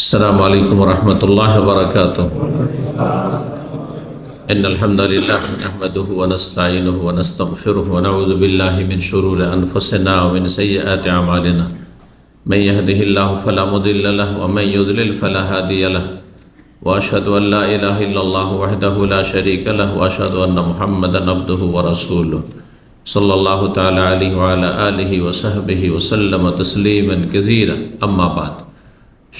السلام عليكم ورحمة الله وبركاته. إن الحمد لله نحمده ونستعينه ونستغفره ونعوذ بالله من شرور أنفسنا ومن سيئات أعمالنا. من يهده الله فلا مضل له ومن يضلل فلا هادي له. وأشهد أن لا إله إلا الله وحده لا شريك له وأشهد أن محمدا عبده ورسوله صلى الله تعالى عليه وعلى آله وصحبه وسلم تسليما كثيرا. أما بعد.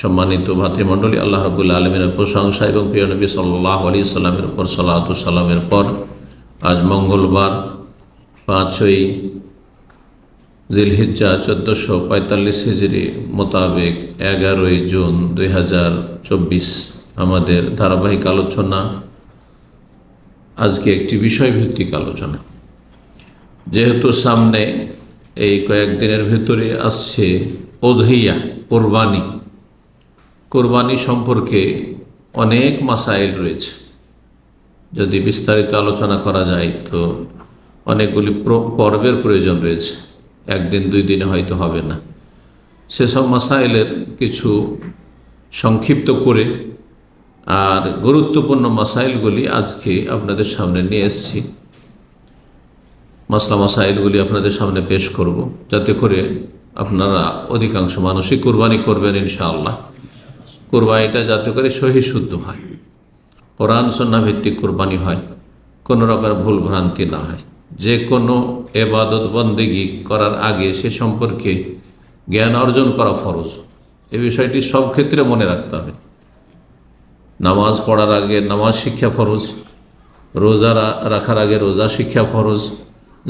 সম্মানিত ভাতৃমণ্ডলী, আল্লাহ রাব্বুল আলামিনের প্রশংসা এবং প্রিয় নবী সাল্লাল্লাহু আলাইহি সাল্লামের উপর সালাত ও সালামের পর আজ মঙ্গলবার 5ই জিলহিজ্জা 1445 হিজরি মোতাবেক 11ই জুন 2024 আমাদের ধারাবাহিক আলোচনা আজকে একটি বিষয়ভিত্তিক আলোচনা। যেহেতু সামনে এই কয়েকদিনের ভিতরে আসছে উযহিয়া, কোরবানি সম্পর্কে অনেক মাসাইল রয়েছে। যদি বিস্তারিত আলোচনা করা যায় তো অনেকগুলি পর্বের প্রয়োজন রয়েছে, একদিন দুই দিনে হয়তো হবে না। সেসব মাসাইলের কিছু সংক্ষিপ্ত করে আর গুরুত্বপূর্ণ মাসাইলগুলি আজকে আপনাদের সামনে নিয়ে এসেছি। মাসাইলগুলি আপনাদের সামনে পেশ করব, যাতে করে আপনারা অধিকাংশ মানুষই কোরবানি করবেন ইনশাআল্লাহ। কোরবানিটা যাতে করে সহি শুদ্ধ হয়, কোরআন সুন্নাহ ভিত্তিক কোরবানি হয়, কোনো রকমের ভুল ভ্রান্তি না হয়। যে কোনো এবাদত বন্দেগি করার আগে সে সম্পর্কে জ্ঞান অর্জন করা ফরজ। এই বিষয়টি সব ক্ষেত্রে মনে রাখতে হবে। নামাজ পড়ার আগে নামাজ শিক্ষা ফরজ, রোজা রাখার আগে রোজা শিক্ষা ফরজ,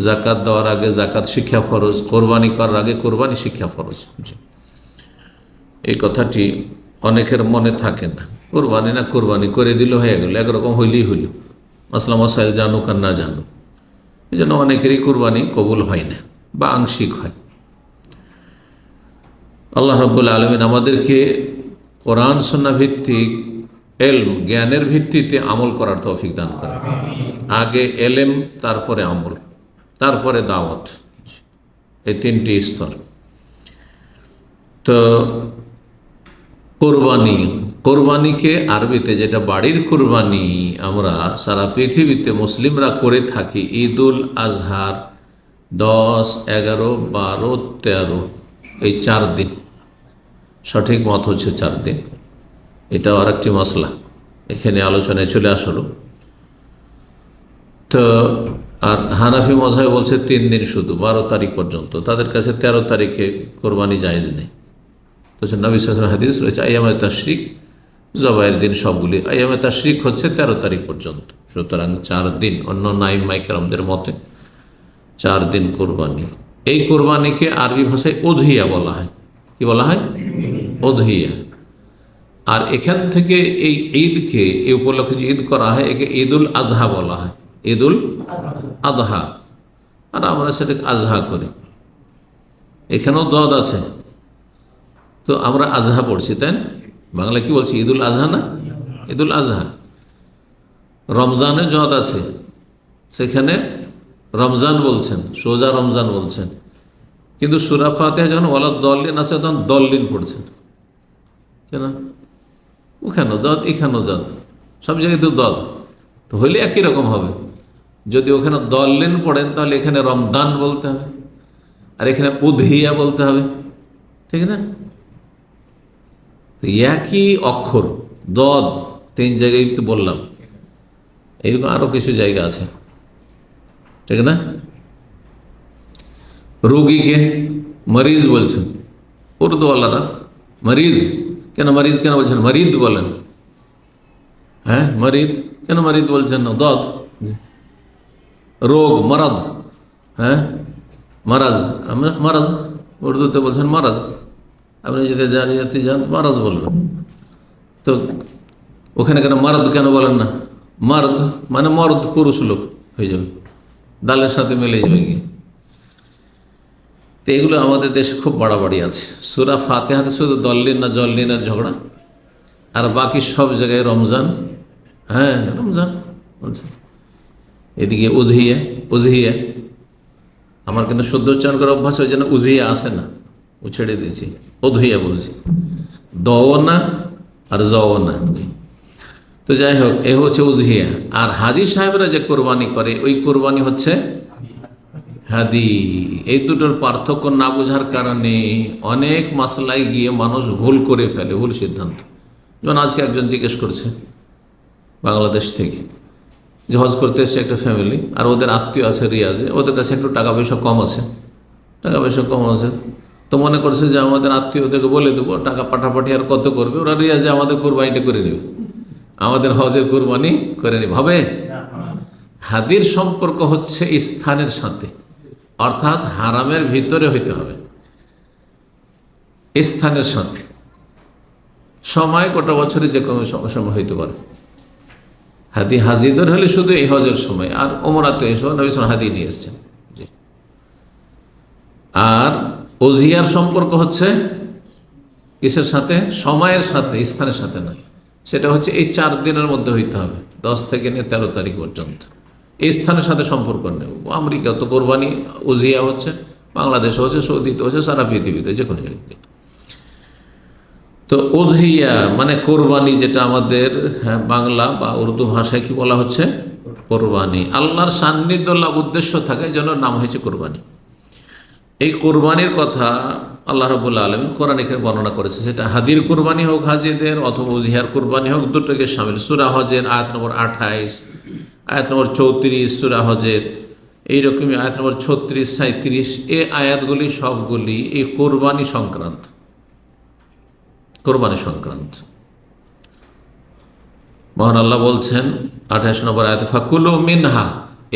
জাকাত দেওয়ার আগে জাকাত শিক্ষা ফরজ, কোরবানি করার আগে কোরবানি শিক্ষা ফরজ। এই কথাটি অনেকের মনে থাকে না। কোরবানি করে দিল, হয়ে গেল, একরকম হইলেই হইল, মাসলা মাসাইল জানুক আর না জানুক। এই জন্য অনেকেরই কোরবানি কবুল হয় না বা আংশিক হয়। আল্লাহ রাব্বুল আলামিন আমাদেরকে কোরআন সুন্নাহ ভিত্তিক এলম, জ্ঞানের ভিত্তিতে আমল করার তৌফিক দান করে। আগে এলেম, তারপরে আমল, তারপরে দাওয়াত, এই তিনটি স্তর। তো কোরবানিকে আরবিতে, যেটা বাড়ির কোরবানি আমরা সারা পৃথিবীতে মুসলিমরা করে থাকি, ঈদুল আজহার 10, 11, 12, 13 এই 4 দিন, সঠিক মত হচ্ছে 4 দিন। এটাও আর একটি মশলা এখানে আলোচনায় চলে আসলো। তো আর হানাফি মযহাব বলছে 3 দিন শুধু, 12 তারিখ পর্যন্ত। তাদের কাছে 13 তারিখে কোরবানি জায়েজ নেই। তো নবী সাল্লাল্লাহু আলাইহি ওয়াসাল্লাম হাদিস রয়েছে আইয়ামে তাশরিক, জবাইয়ের দিন সবগুলি। আইয়ামে তাশরিক হচ্ছে 13 তারিখ পর্যন্ত। সুতরাং 4 দিন, অন্য নাইমাই কেরামদের মতে 4 দিন কোরবানি। এই কোরবানিকে আরবি ভাষায় উযহিয়া বলা হয়। কি বলা হয়? উযহিয়া। আর এখান থেকে এই ঈদকে, এই উপলক্ষে যে ঈদ করা হয়, একে ঈদুল আজহা বলা হয়। ঈদুল আজহা, আর আমরা সেটাকে আজহা করি। এখানেও দদ আছে, তো আমরা আজহা পড়ছি, তাই না? বাংলা কি বলছি? ঈদুল আজহা না, ঈদুল আজহা। রমজানে জদ আছে, সেখানে রমজান বলছেন, সোজা রমজান বলছেন। কিন্তু সূরা ফাতিহা যখন ওয়ালাদ দল্লিন আছে, তখন দল্লিন পড়ছেন কেন? ওখানেও দদ, এখানেও দদ, সব জায়গায় তো দদ, তো হইলে একই রকম হবে। যদি ওখানে দল্লিন পড়েন তাহলে এখানে রমদান বলতে হবে, আর এখানে উযহিয়া বলতে হবে, ঠিক না? তো একই অক্ষর, দদ 3 জায়গায় তো বললাম, এইরকম আরও কিছু জায়গা আছে, ঠিক না? রোগীকে মরিজ বলছেন উর্দুওয়ালারা। মরিজ কেন বলছেন? মরিদ বলেন। হ্যাঁ, মরিদ কেন মরিদ বলছেন না? দদ। রোগ, মারাজ। হ্যাঁ, মারাজ উর্দুতে বলছেন মারাজ। আপনি যদি জানিয়াতে যান মারাজ বলবেন। তো ওখানে কেন মারাদ কেন বলেন না? মারদ মানে মর্দ, পুরুষ লোক হয়ে যাবে, দালের সাথে মিলে যাবে কি? তো এগুলো আমাদের দেশে খুব বাড়াবাড়ি আছে। সূরা ফাতিহাতে শুধু দল্লিন না জল্লিনের ঝগড়া, আর বাকি সব জায়গায় রমজান। হ্যাঁ, রমজান বলছে। এদিকে উযহিয়া। আমার কিন্তু শুদ্ধ উচ্চারণ করার অভ্যাস, ওই জন্য উযহিয়া আসে না, ও ছেড়ে দিয়েছি, উযহিয়া বলছি। দও না, আর জও না। তো যাই হোক, এ হচ্ছে উজহিয়া। আর হাজি সাহেবরা যে কোরবানি করে ওই কোরবানি হচ্ছে হাদি। এই দুটোর পার্থক্য না বোঝার কারণে অনেক মাসলায় গিয়ে মানুষ ভুল করে ফেলে, ভুল সিদ্ধান্ত। যেমন আজকে একজন জিজ্ঞেস করছে বাংলাদেশ থেকে, যে হজ করতে এসছে একটা ফ্যামিলি, আর ওদের আত্মীয় আছে রিয়াজে, ওদের কাছে একটু টাকা পয়সা কম আছে, তো মনে করছে যে আমাদের আত্মীয়দেরকে বলে দেবো টাকা পাঠাপাঠি আর কত করবে, ওরা রিয়াজে আমাদের কোরবানিটা করে নেবে, আমাদের হজের কোরবানি করে নেবে। হবে? হাদির সম্পর্ক হচ্ছে স্থানের সাথে, অর্থাৎ হারামের ভিতরে হইতে হবে, স্থানের সাথে। সময় গোটা বছরে যে কোনো সময় হইতে পারে। হাজিদের হলে শুধু এই হজের সময়, আর ওমরাতে এসো নবী সাল্লাল্লাহু আলাইহি ওয়াসাল্লাম হাদি নিয়ে এসছেন। আর উজহিয়ার সম্পর্ক হচ্ছে কিসের সাথে? সময়ের সাথে, স্থানের সাথে নয়। সেটা হচ্ছে এই 4 দিনের মধ্যে হইতে হবে, 10 থেকে নিয়ে 13 তারিখ পর্যন্ত। এই স্থানের সাথে সম্পর্ক নেই। আমেরিকা তো কোরবানি উজহিয়া হচ্ছে, বাংলাদেশে হচ্ছে, সৌদিতে হচ্ছে, সারা পৃথিবীতে যে কোনো জায়গায়। তো উজহিয়া মানে কোরবানি, যেটা আমাদের বাংলা বা উর্দু ভাষায় কি বলা হচ্ছে? কোরবানি। আল্লাহর সান্নিধ্য লাভ উদ্দেশ্য থাকে, এই জন্য নাম হয়েছে কোরবানি। এই কোরবানির কথা আল্লাহ রাব্বুল আলামিন কোরআনে বর্ণনা করেছে, সেটা হাদির কোরবানি হোক হাজিদের, অথবা উজহিয়ার কোরবানি হোক, দুটোকে শামিল। সূরা হজের আয়াত নম্বর 28, আয়াত নম্বর 34 সূরা হজের, এইরকমই আয়াত নম্বর 36, 37, এই আয়াতগুলি সবগুলি এই কোরবানি সংক্রান্ত। কোরবানি সংক্রান্ত। মহান আল্লাহ বলছেন 28 নম্বর আয়াতে, ফাকুলু মিনহা,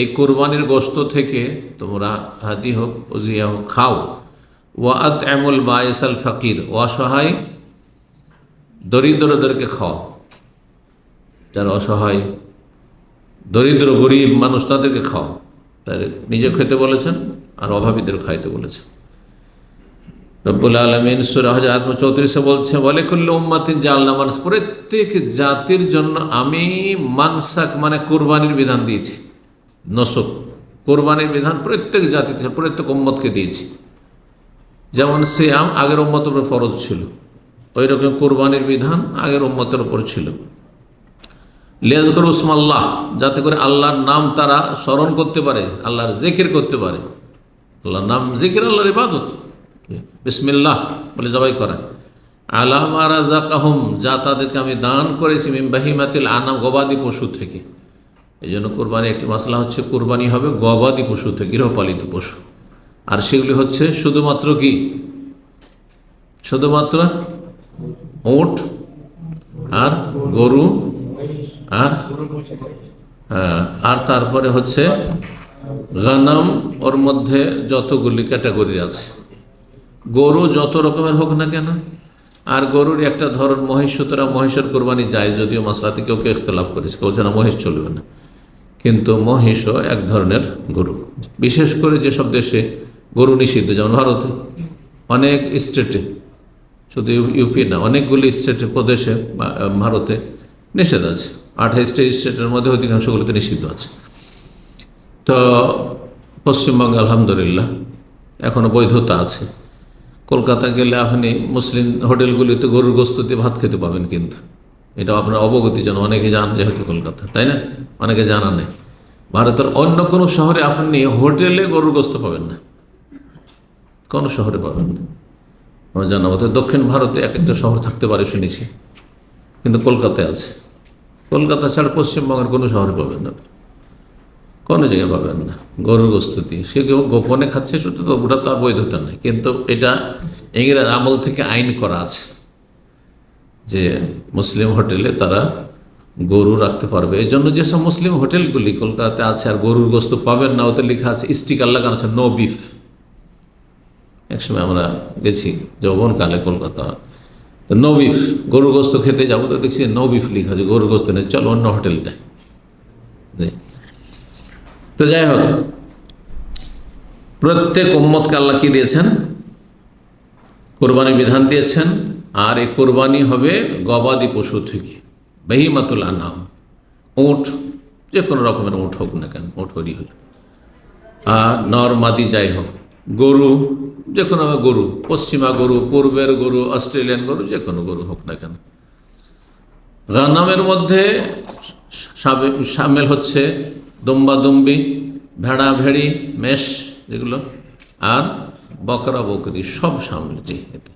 এই কোরবানির গোশত থেকে তোমরা হাদি হোক উজহিয়া হোক খাও। ওয়া আত'ইমুল বাঈসাল ফাকির, অসহায় দরিদ্রদেরকে খাও। যারা অসহায় দরিদ্র গরিব মানুষ তাদেরকে খাও। তাই নিজে খেতে বলেছেন আর অভাবীদের খাইতে বলেছেন। রব্বুল আলামিন সূরা হজ আয়াত 34 বলছে, ওয়ালিকুল্লি উম্মাতিন জাআলনা মানসাক, প্রত্যেক জাতির জন্য আমি মানসাক মানে কোরবানির বিধান দিয়েছি। নসক কোরবানির বিধান প্রত্যেক জাতিতে, প্রত্যেক উম্মতকে দিয়েছি। যেমন সিয়াম আগের উম্মতের উপর ফরজ ছিল, ওই রকম কোরবানির বিধান আগের উম্মতের উপর ছিল। লিয়াযকুরু ইসমাল্লাহ, যাতে করে আল্লাহর নাম তারা স্মরণ করতে পারে, আল্লাহর জিকির করতে পারে। আল্লাহর নাম জিকির আল্লাহর ইবাদত, বিসমিল্লাহ বলে জবাই করা। আলা মা রাযাকাহুম, যা তাদেরকে আমি দান করেছি, মিন বাহিমাতিল আনাম, গবাদি পশু থেকে। এই জন্য কোরবানি একটি মাসলা হচ্ছে, কোরবানি হবে গবাদি পশু থেকে, গৃহপালিত পশু। আর সেগুলি হচ্ছে শুধুমাত্র কি? শুধুমাত্র উট আর গরু আর তারপরে হচ্ছে গানাম। ওর মধ্যে যতগুলি ক্যাটাগরি আছে, গরু যত রকমের হোক না কেন। আর গরুর একটা ধরন মহিষ, সুতরাং মহিষের কোরবানি যায়, যদিও মাসলাতে কেউ কেউ ইখতিলাফ করেছে, কেউ যেন মহিষ চলবে না, কিন্তু মহিষও এক ধরনের গরু। বিশেষ করে যেসব দেশে গরু নিষিদ্ধ, যেমন ভারতে অনেক স্টেটে, শুধু ইউপি না, অনেকগুলি স্টেটে প্রদেশে ভারতে নিষেধ আছে। 28টা স্টেটের মধ্যে অধিকাংশগুলিতে নিষিদ্ধ আছে। তো পশ্চিমবঙ্গে আলহামদুলিল্লাহ এখনও বৈধতা আছে। কলকাতা গেলে আপনি মুসলিম হোটেলগুলিতে গরুর গোশত দিয়ে ভাত খেতে পাবেন, কিন্তু এটা আপনার অবগতি যেন অনেকে জান, যেহেতু কলকাতা, তাই না? অনেকে জানা নেই। ভারতের অন্য কোনো শহরে আপনি হোটেলে গরুর গোশত পাবেন না, কোনো শহরে পাবেন না। আমার জানা মতো দক্ষিণ ভারতে এক একটা শহর থাকতে পারে শুনেছি, কিন্তু কলকাতায় আছে। কলকাতা ছাড়া পশ্চিমবঙ্গের কোনো শহরে পাবেন না, কোনো জায়গায় পাবেন না গরুর গোশত দিয়ে। সে কেউ গোপনে খাচ্ছে, সেটা তো ওটা তো আর বৈধতা নেই, কিন্তু এটা ইংরেজ আমল থেকে আইন করা আছে যে মুসলিম হোটেলে তারা গরু রাখতে পারবে। এই জন্য যেসব মুসলিম হোটেলগুলি কলকাতাতে আছে আর গরুর গোশত পাবেন না, ওতে লেখা আছে, স্টিকার লাগানো আছে, নো বিফ। একসময় আমরা গেছি যৌবনকালে কলকাতা, তো নো বিফ, গরুর গোশত খেতে যাবো, তো দেখছি নো বিফ লেখা আছে, গরুর গোশত নেই, চলো অন্য হোটেল যাই। তো যাই হোক, প্রত্যেক উম্মতকে আল্লাহ কি দিয়েছেন? কোরবানির বিধান দিয়েছেন। আর এই কোরবানি হবে গবাদি পশু থেকে, বাহিমাতুল আনাম, উট, যে কোনো রকমের উট হোক না কেন, উট হরি হল, আর নর মাদি যাই হোক, গরু যে কোনো গরু, পশ্চিমা গরু, পূর্বের গরু, অস্ট্রেলিয়ান গরু, যে কোনো গরু হোক না কেন। গানামের মধ্যে সামিল হচ্ছে দুম্বা দুম্বি, ভেড়া ভেড়ি, মেষ যেগুলো, আর বকরা বকরি সব সামিল। জি, এতে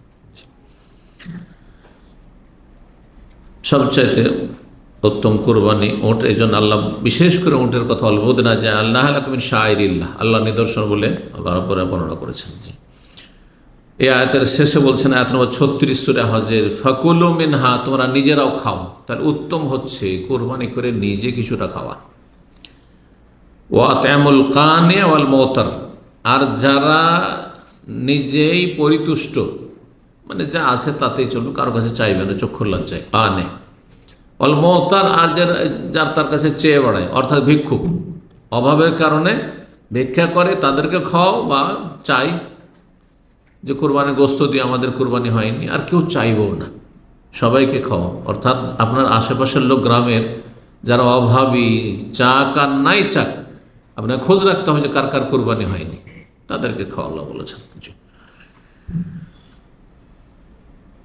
সবচাইতে উত্তম কুরবানি উট। এই জন্য আল্লাহ বিশেষ করে উটের কথা বলবো না যে আল্লাহ মিন শাআইরিল্লাহ, আল্লাহ নিদর্শন বলে আল্লাহ রাব্বুল আলামিন বর্ণনা করেছেন। জি, এই আয়াতের শেষে বলছেন, আয়াত নম্বর 36 সূরা হজের, ফাকুলু মিনহা, তোমরা নিজেরাও খাও। তার উত্তম হচ্ছে কোরবানি করে নিজে কিছুটা খাওয়া। ওয়া আত'আমুল কানি ওয়াল মুতার, আর যারা নিজেই পরিতুষ্ট, মানে যা আছে তাতেই চলবে, কারো কাছে চাইবে না, চক্ষুর লজ্জায়, কানে ওয়াল মুতার, আর যার তার কাছে চেয়ে বেড়ায়, অর্থাৎ ভিক্ষুক, অভাবের কারণে ভিক্ষা করে, তাদেরকে খাও, বা চাই যে কোরবানির গোস্ত দিয়ে আমাদের কোরবানি হয়নি, আর কেউ চাইবও না, সবাইকে খাওয়া। অর্থাৎ আপনার আশেপাশের লোক, গ্রামের যারা অভাবী, চাক আর নাই চাক, আপনার খোঁজ রাখতে হবে যে কার কার কোরবানি হয়নি, তাদেরকে খাওয়া আল্লাহ বলেছেন।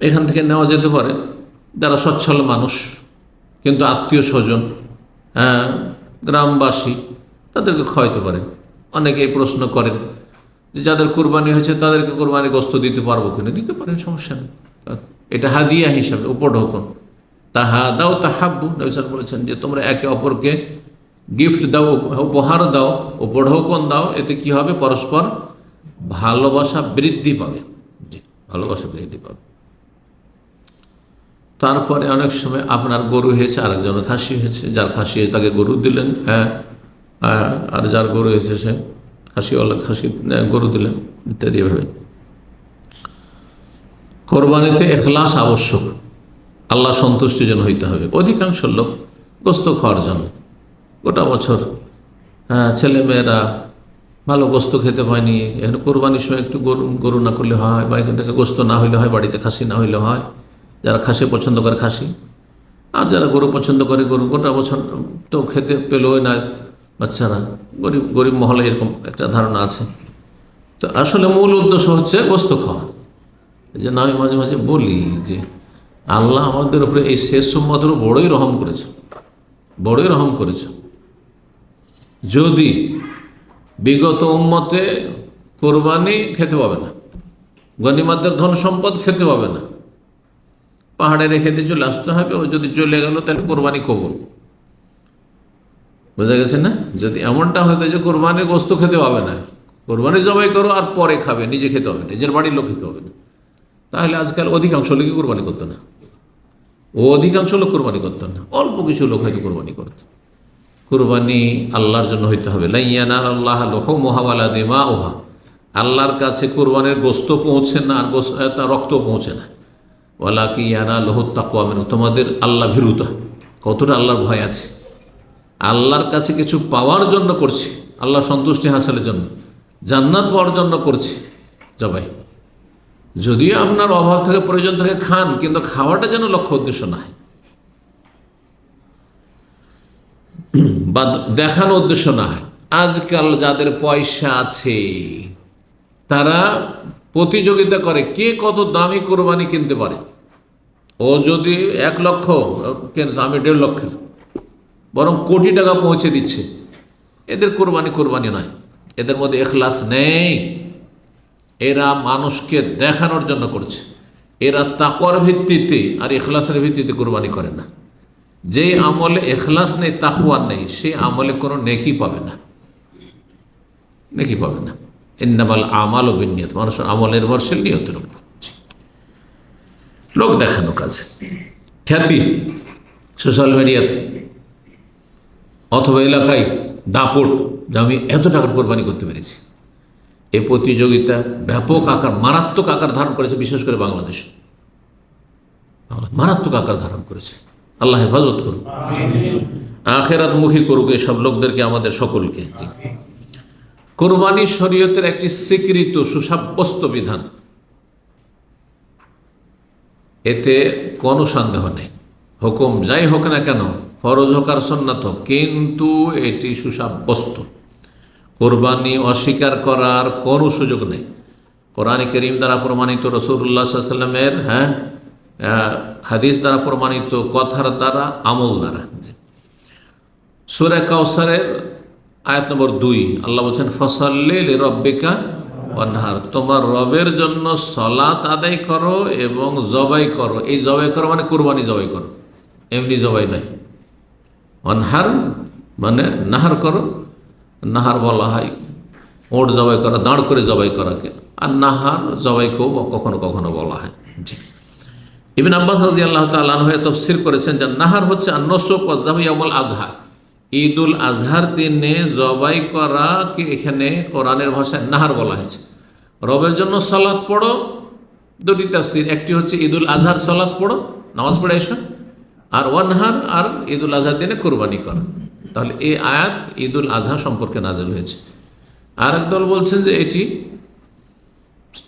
এখান থেকে নেওয়া যেতে পারে যারা সচ্ছল মানুষ, কিন্তু আত্মীয় স্বজন, হ্যাঁ, গ্রামবাসী, তাদেরকে খাওয়াইতে পারেন। অনেকেই প্রশ্ন করেন যে যাদের কোরবানি হয়েছে তাদেরকে কোরবানি গোস্ত দিতে পারবো কিনা, দিতে পারেন, সমস্যা নেই। এটা হাদিয়া হিসাবে, উপঢৌকন। তাহাদাও তাহাব্বু, নবী সাল্লাল্লাহু আলাইহি ওয়াসাল্লাম বলেছেন যে তোমরা একে অপরকে গিফট দাও, উপহার দাও, উপঢৌকন দাও, এতে কি হবে, পরস্পর ভালোবাসা বৃদ্ধি পাবে। জি, ভালোবাসা বৃদ্ধি পাবে। তারপরে অনেক সময় আপনার গরু হয়েছে, আরেকজনের খাসি হয়েছে, যার খাসি হয়েছে তাকে গরু দিলেন, হ্যাঁ, আর যার গরু হয়েছে সে খাসিওয়ালা খাসি গরু দিলেন, ইত্যাদি। এভাবে কোরবানিতে ইখলাস আবশ্যক, আল্লাহ সন্তুষ্টির জন্য হইতে হবে। অধিকাংশ লোক গোস্ত খাওয়ার জন্য গোটা বছর, হ্যাঁ, ছেলেমেয়েরা ভালো গোস্ত খেতে পায়নি, এখানে কোরবানির সময় একটু গরু না করলে হয়, বা এখান থেকে গোস্ত না হইলে হয়, বাড়িতে খাসি না হইলে হয়। যারা খাসি পছন্দ করে খাসি, আর যারা গরু পছন্দ করে গরু। গোটা বছর তো খেতে পেলই না বাচ্চারা, গরিব মহলে এরকম একটা ধারণা আছে। তো আসলে মূল উদ্দেশ্য হচ্ছে গোস্ত খাওয়া। এই জন্য আমি মাঝে মাঝে বলি যে আল্লাহ আমাদের উপরে এই শেষ উম্মতের বড়ই রহম করেছে, বড়ই রহম করেছে। যদি বিগত উম্মতে কোরবানি খেতে পাবে না, গনিমতের ধন সম্পদ খেতে পাবে না, পাহাড়ে রেখে দিয়ে চলে আসতে হবে। ও যদি চলে গেল তাহলে কোরবানি কবুল। বোঝা গেছে না? যদি এমনটা হতো যে কোরবানির গোস্ত খেতে হবে না, কোরবানি জবাই করো আর পরে খাবে, নিজে খেতে হবে না, নিজের বাড়ির লোক খেতে হবে না, তাহলে আজকাল অধিকাংশ লোকই কোরবানি করতো না। অধিকাংশ লোক কোরবানি করতো না, অল্প কিছু লোক হয়তো কোরবানি করত। কোরবানি আল্লাহর জন্য হইতে হবে। লা ইয়ানাল আল্লাহ লুহুমুহা ওয়ালা দিমাউহা, আল্লাহর কাছে কোরবানির গোস্ত পৌঁছে না, আর রক্ত পৌঁছে না। ওয়ালাকিন ইয়ানালুহুত তাকওয়া মিনহু, তোমাদের আল্লাহ ভীরুতা, কতটা আল্লাহর ভয় আছে। আল্লাহর কাছে কিছু পাওয়ার জন্য করছি, আল্লাহ সন্তুষ্টি হাসিলের জন্য, জান্নাত পাওয়ার জন্য করছি জবাই। যদিও আপনার অভাব থেকে প্রয়োজন থেকে খান, কিন্তু খাওয়াটা যেন লক্ষ্য উদ্দেশ্য না হয়, বা দেখানো উদ্দেশ্য না হয়। আজকাল যাদের পয়সা আছে তারা প্রতিযোগিতা করে কে কত দামি কোরবানি কিনতে পারে। ও যদি 1 লক্ষ কেনে, আমি 1.5 লক্ষের, বরং কোটি টাকা পৌঁছে দিচ্ছে। এদের কোরবানি নয়, এদের মধ্যে ইখলাস নেই। এরা মানুষকে দেখানোর জন্য করছে। এরা তাকওয়ার ভিত্তিতে আর ইখলাসের ভিত্তিতে কোরবানি করে না। যে আমলে ইখলাস নেই, তাকওয়া নেই, সে আমলে কোনো নেকি পাবে না, নেকি পাবে না। ইন্নামাল আমালু বিন্নিয়াত, মানুষের আমল নির্ভরশীল নিয়তের উপর। লোক দেখানো কাজ, খ্যাতি সোশ্যাল মিডিয়াতে অথবা এলাকায় দাপট যে আমি এত টাকার কোরবানি করতে পেরেছি। এই প্রতিযোগিতা ব্যাপক আকার, মারাত্মক আকার ধারণ করেছে, বিশেষ করে বাংলাদেশে মারাত্মক আকার ধারণ করেছে। আল্লাহ হেফাজত করুক, আখিরাতমুখী করুক এসব লোকদেরকে, আমাদের সকলকে। জি, কোরবানি শরীয়তের একটি স্বীকৃত সুসাব্যস্ত বিধান, এতে কোনো সন্দেহ নেই। হুকুম যাই হোক না কেন, ফরজ হোক আর সুন্নাত হোক, কিন্তু এটি সুসাব্যস্ত। কোরবানি অস্বীকার করার কোনো সুযোগ নেই। কোরআন কারীম দ্বারা প্রমাণিত রাসূলুল্লাহ সাল্লাল্লাহু আলাইহি ওয়াসাল্লামের হাদিস দ্বারা প্রমাণিত, কথার দ্বারা, আমল দ্বারা। সূরা কাউসারের আয়াত নম্বর 2 আল্লাহ বলছেন ফসল্লি লিরাব্বিকা ওয়ানহার, তোমার রবের জন্য সালাত আদায় করো এবং জবাই করো। এই জবাই করো মানে কুরবানি জবাই করো, এমনি জবাই নয়। ওয়ানহার মানে নাহার করো, নাহার বলা হয় ওট জবাই করা, দাঁড় করে জবাই করাকে, আর নাহার জবাইকেও কখনো কখনো বলা হয়। জি, ইবনে আব্বাস রাদিয়াল্লাহু তাআলা আনহু তাফসীর করেছেন যে নাহার হচ্ছে আন-নুসুক ওয়া যাবহু ইয়াউমুল আযহা, ঈদুল আজহার দিনে জবাই করাকে এখানে কোরআনের ভাষায় নাহার বলা হয়েছে। রবের জন্য সালাত পড়ো, দুটি তাফসীর, একটি হচ্ছে ঈদুল আজহার সালাত পড়ো, নামাজ পড়ে এসো, আর ওয়ানহার আর ঈদুল আজহার দিনে কোরবানি করো। তাহলে এই আয়াত ঈদুল আজহা সম্পর্কে নাযিল হয়েছে। আর একদল বলছেন যে এটি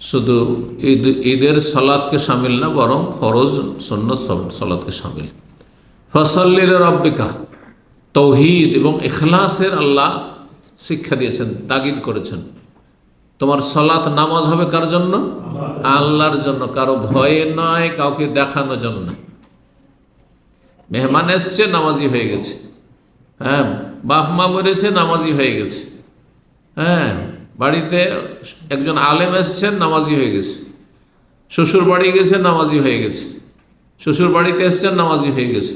শুধু ঈদের সালাতকে শামিল না, বরং ফরজ সুন্নত সালাতকে শামিল। ফসল্লি লিরাব্বিকা, তৌহিদ এবং ইখলাসের আল্লাহ শিক্ষা দিয়েছেন, তাগিদ করেছেন। তোমার সালাত নামাজ হবে কার জন্য? আল্লাহর জন্য, কারো ভয়ে নয়, কাউকে দেখানোর জন্য না। মেহমান এসছে, নামাজি হয়ে গেছে, হ্যাঁ, বাপ মা মরেছে, নামাজি হয়ে গেছে, হ্যাঁ, বাড়িতে একজন আলেম এসছেন, নামাজি হয়ে গেছে, শ্বশুর বাড়ি গেছে, নামাজি হয়ে গেছে, শ্বশুর বাড়িতে এসছেন, নামাজি হয়ে গেছে,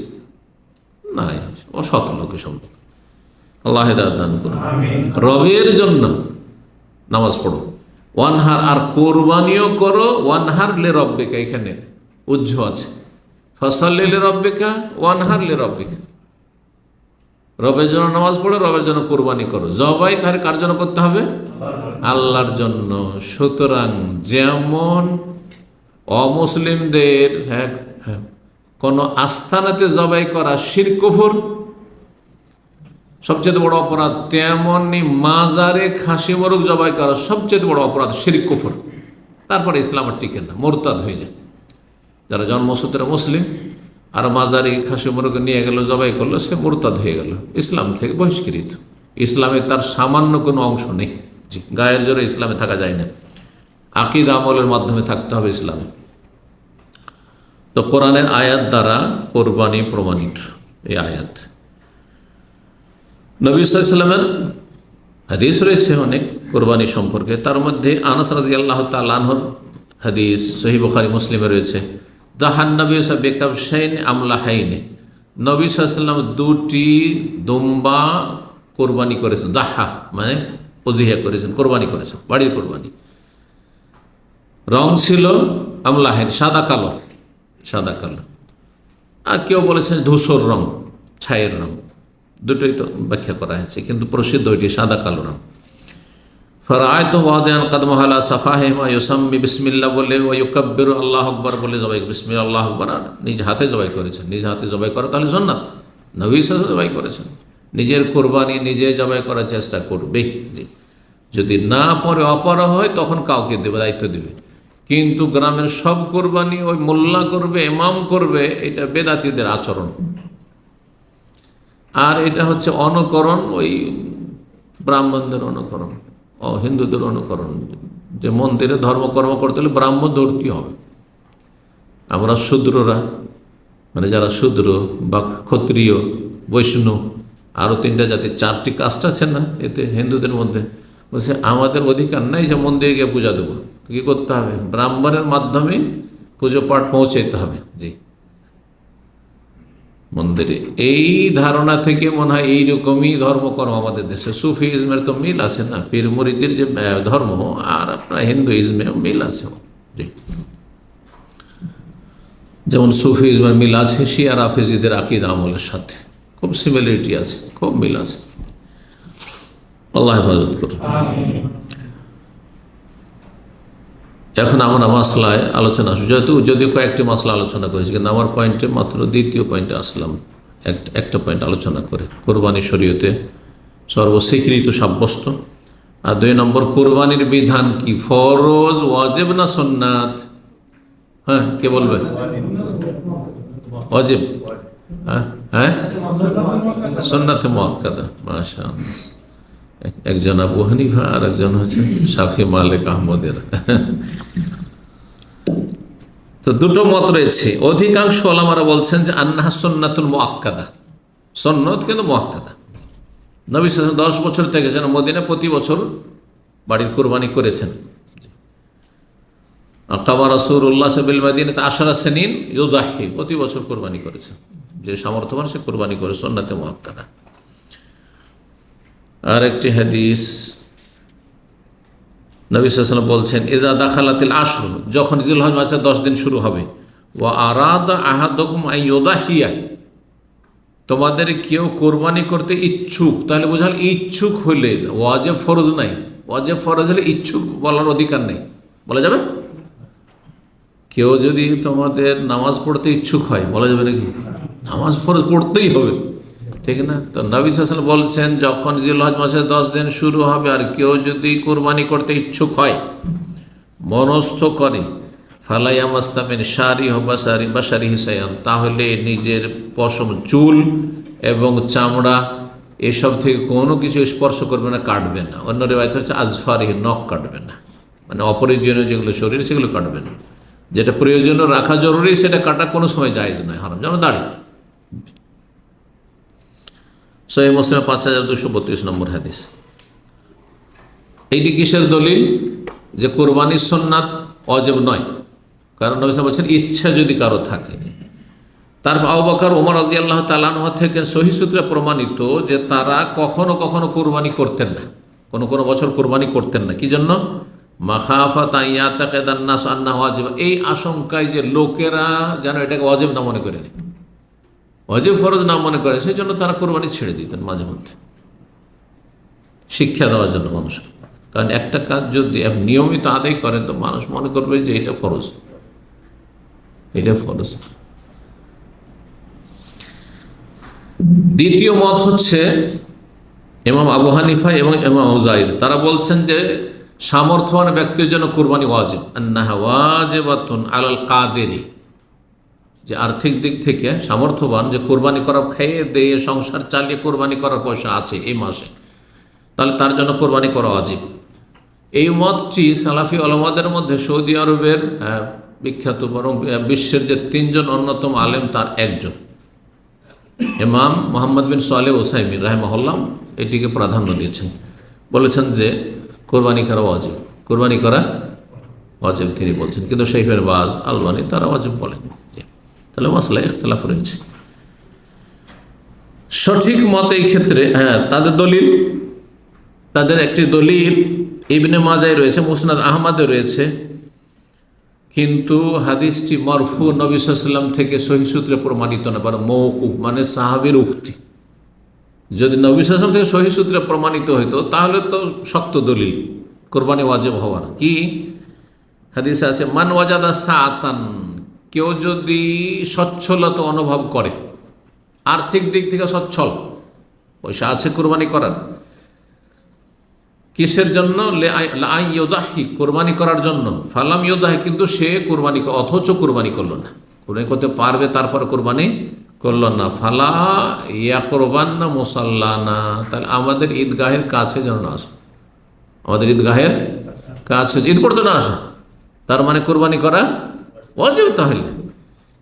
নাই, অসৎ লোক সব। আল্লাহ হেদায়েত দান করুন। রবের জন্য নামাজ পড়ো, ওয়ানহার, আর কোরবানিও করো, ওয়ানহার লিরাব্বিকা, এখানে উজ্জ্ব আছে, ফসল্লি লিরাব্বিকা ওয়ানহার লিরাব্বিকা, রবের জন্য নামাজ পড়ো, রবের জন্য কোরবানি করো। জবাই তাহলে কার জন্য করতে হবে? আল্লাহর জন্য। সুতরাং যেমন অমুসলিমদের কোন আস্তানাতে জবাই করা শিরক কুফর সবচেয়ে বড় অপরাধ, তেমনি মাজারে খাসি মোরগ জবাই করা সবচেয়ে বড় অপরাধ, শিরক কুফর। তারপরে ইসলাম আর টিকে না, মোরতাদ হয়ে যায়। যারা জন্মসূত্রে মুসলিম আর মাজারে খাসি মোরগ নিয়ে গেল, জবাই করলো, সে মোরতাদ হয়ে গেল, ইসলাম থেকে বহিষ্কৃত। ইসলামে তার সামান্য কোনো অংশ নেই। জি, গায়ের জোরে ইসলামে থাকা যায় না, আকীদা আমলের মাধ্যমে থাকতে হবে ইসলামে। তো কোরআনের আয়াত দ্বারা কোরবানি প্রমাণিত। এই আয়াত নবী সাল্লাল্লাহু আলাইহি ওয়াসাল্লামের হাদিস রয়েছে অনেক কোরবানি সম্পর্কে। তার মধ্যে আনাস রাদিয়াল্লাহু তাআলা আনহুর হাদিস সহিহ বুখারী মুসলিমে রয়েছে, দাহান নবী বিকাবশাইন আমলাহাইন, নবী সাল্লাল্লাহু আলাইহি ওয়াসাল্লাম দুটি দুম্বা কোরবানি করেছেন। দাহা মানে উযহিয়া করেছেন, কোরবানি করেছেন, বাড়ির কোরবানি। রং ছিল আমলাহাইন, সাদা কালো, সাদা কালো, আর কেউ বলেছেন ধূসর রং, ছায়ের রং, দুটোই তো ব্যাখ্যা করা হয়েছে, কিন্তু প্রসিদ্ধ এটি সাদা কালো রং। ফরাআইতু ওয়াদিআন কদমাহু আলা সাফাহিমা ইউসাম্মি বিসমিল্লাহ বলে ওয়া ইউকাব্বিরু আল্লাহু আকবার বলে জবাই, বিসমিল্লাহ আল্লাহু আকবার, আর নিজ হাতে জবাই করেছেন। নিজ হাতে জবাই করা তাহলে সুন্নাত, নবী সাল্লাল্লাহু আলাইহি ওয়াসাল্লাম জবাই করেছেন। নিজের কোরবানি নিজে জবাই করার চেষ্টা করবে। জি, যদি না পরে অপরা হয় তখন কাউকে দেবে, দায়িত্ব দেবে। কিন্তু গ্রামের সব কোরবানি ওই মোল্লা করবে, ইমাম করবে, এটা বেদাতীদের আচরণ। আর এটা হচ্ছে অনুকরণ, ওই ব্রাহ্মণদের অনুকরণ, হিন্দুদের অনুকরণ, যে মন্দিরে ধর্মকর্ম করতে হলে ব্রাহ্মণ ধরতে হবে। আমরা শূদ্ররা, মানে যারা শূদ্র বা ক্ষত্রিয়, বৈষ্ণব, আরও 3টা জাতি, 4টি কাস্ট আছে না এতে হিন্দুদের মধ্যে, বলছে আমাদের অধিকার নাই যে মন্দিরে গিয়ে পূজা দেবো। কী করতে হবে? ব্রাহ্মণের মাধ্যমে পুজো পাঠ পৌঁছাইতে হবে। জি, মন্দিরে। এই ধারণা থেকে মনে হয় এইরকমই ধর্মকর্ম আমাদের দেশে। সুফিজমের তো মিল আছে না, পীর মুরিদের যে ধর্ম, আর আপনার হিন্দুইজমেও মিল আছে। জি, যেমন সুফিজমের মিল আছে শিয়া রাফিজিদের আকীদা আমলের সাথে, খুব সিমিলারিটি আছে, খুব মিল আছে। আল্লাহ হেফাজত করুন। এখন আমরা মাসলায় আলোচনা আসবো, যদিও কয়েকটি মাসলা আলোচনা করেছি, কিন্তু আমার পয়েন্টে মাত্র দ্বিতীয় পয়েন্টে আসলাম একটা পয়েন্ট আলোচনা করে। কোরবানি শরীয়তে সর্বস্বীকৃত সাব্যস্ত। আর 2 নম্বর, কোরবানির বিধান কি, ফরজ, ওয়াজিব না সুন্নাত? হ্যাঁ, কে বলবে? ওয়াজিব। হ্যাঁ, সুন্নাতে মুআক্কাদা। মাশাআল্লাহ। একজন আবু হানিফা আর একজন হচ্ছে শাফি মালিক আহমদের। তো দুটো মত রয়েছে। অধিকাংশ ওলামারা বলছেন যে আন্নাহা সুন্নাতুল মুআক্কাদা, সুন্নত কিন্তু মুআক্কাদা। নবী সাল্লাল্লাহু আলাইহি ওয়াসাল্লাম 10 বছর থেকেছেন মদিনায়, প্রতি বছর বাড়ির কোরবানি করেছেন। আকামা রাসূলুল্লাহ বিল মাদিনাতি 10 সিনিন ইউযাহি, প্রতি বছর কোরবানি করেছেন। যে সামর্থ্যবান সে কোরবানি করে, সুন্নাতে মুআক্কাদা। আর একটি হাদিস নবী সাল্লাল্লাহু আলাইহি ওয়াসাল্লাম বলছেন, ইজা দাখালাতিল আশর, যখন জিলহজ মাসের 10 দিন শুরু হবে, ওয়া আরাদা আহাদুকুম আন ইউযাহিয়া, তোমাদের কেউ কোরবানি করতে ইচ্ছুক, তাহলে বোঝাল ইচ্ছুক হলে, ওয়াজিব ফরজ নাই। ওয়াজিব ফরজ হলে ইচ্ছুক বলার অধিকার নেই, বলা যাবে? কেউ যদি তোমাদের নামাজ পড়তে ইচ্ছুক হয়, বলা যাবে নাকি? নামাজ ফরজ পড়তেই হবে, ঠিক না? তো নবী সাল্লাল্লাহু আলাইহি ওয়াসাল্লাম বলছেন, যখন জিলহজ মাসের 10 দিন শুরু হবে আর কেউ যদি কোরবানি করতে ইচ্ছুক হয়, মনস্থ করে, ফালা ইয়ামাসসা মিন শারিহি বাশারিহি শাইআন, তাহলে নিজের পশম, চুল এবং চামড়া এসব থেকে কোনো কিছু স্পর্শ করবে না, কাটবে না। অন্য রিওয়ায়াত হচ্ছে আজফারিহি, নখ কাটবে না, মানে অপ্রয়োজনীয় যেগুলো শরীর সেগুলো কাটবে না। যেটা প্রয়োজনীয় রাখা জরুরি সেটা কাটা কোনো সময় জায়েজ নয়, হারাম। যেমন দাড়ি। সহিহ মুসলিম 5232 নম্বর হাদিস। এইটি কিসের দলিল? যে কোরবানির সুন্নাত ওয়াজিব নয়, কারণ নবী সাল্লাল্লাহু আলাইহি ওয়াসাল্লাম বলছেন ইচ্ছা যদি কারো থাকে। তারপর আবু বকর, ওমর রাদিয়াল্লাহু তাআলা আনহু থেকে সহিহ সূত্রে প্রমাণিত যে তারা কখনো কখনো কোরবানি করতেন না, কোনো কোনো বছর কোরবানি করতেন না। কি জন্য? মাখাফাত ইয়াতাকাদান নাস আন্নাহু ওয়াজিব, এই আশঙ্কায় যে লোকেরা যেন এটাকে ওয়াজিব না মনে করে নেয়, ওয়াজিব ফরজ না মনে করে, সেই জন্য তারা কোরবানি ছেড়ে দিতেন মাঝে মধ্যে, শিক্ষা দেওয়ার জন্য মানুষকে। কারণ একটা কাজ যদি নিয়মিত আদায় করেন তো মানুষ মনে করবে যে এটা ফরজ, এটা ফরজ। দ্বিতীয় মত হচ্ছে ইমাম আবু হানিফা এবং ইমাম আউজাঈর, তারা বলছেন যে সামর্থ্যবান ব্যক্তির জন্য কোরবানি ওয়াজিব, আন্নাহা ওয়াজিবাতুন আলাল কাদিরি, যে আর্থিক দিক থেকে সামর্থ্যবান, যে কোরবানি করা, খেয়ে দিয়ে সংসার চালিয়ে কোরবানি করার পয়সা আছে এই মাসে, তাহলে তার জন্য কোরবানি করা ওয়াজিব। এই মতটি সালাফি ওলামাদের মধ্যে সৌদি আরবের বিখ্যাত, বরং বিশ্বের যে 3 জন অন্যতম আলেম তার একজন, ইমাম মুহাম্মদ বিন সালেহ উসাইমিন রাহিমাহুল্লাহ, এটিকে প্রাধান্য দিয়েছেন। বলেছেন যে কোরবানি করা ওয়াজিব, কোরবানি করা ওয়াজিব তিনি বলছেন, কিন্তু শাইখ ইবনে বাজ, আলবানী তারা ওয়াজিব বলেন। তাহলে মাসলা ইখতিলাফ রয়েছে। সঠিক মত এই ক্ষেত্রে, তাদের দলিল, তাদের একটি দলিল ইবনে মাজায় রয়েছে, মুসনাদ আহমদে রয়েছে, কিন্তু হাদিসটি মারফু, নবী সাল্লাল্লাহু আলাইহি ওয়াসাল্লাম থেকে সহিহ সূত্রে প্রমাণিত না, বরং মওকুফ, মানে সাহাবীর উক্তি। যদি নবী সাল্লাল্লাহু আলাইহি ওয়াসাল্লাম থেকে সহিহ সূত্রে প্রমাণিত হইতো তাহলে তো শক্ত দলিল কোরবানি ওয়াজিব হওয়ার। কি হাদিসে আছে, মান ওয়াজাদা সাআতান, কেউ যদি সচ্ছলতা অনুভব করে, আর্থিক দিক থেকে সচ্ছল, পয়সা আছে কোরবানি করার, কিসের জন্য? লাই ইউযাহি, কোরবানি করার জন্য। ফালাম ইউযাহি, কিন্তু সে কোরবানি, অথচ কোরবানি করলো না, কোরবানি করতে পারবে তারপর কোরবানি করলো না। ফালা ইয়াকরবান্না মুসাল্লানা, তাহলে আমাদের ঈদগাহের কাছে যেন না আসে, আমাদের ঈদগাহের কাছে ঈদ পড়তে না আসে, তার মানে কোরবানি করা ওয়াজিব তাহলে।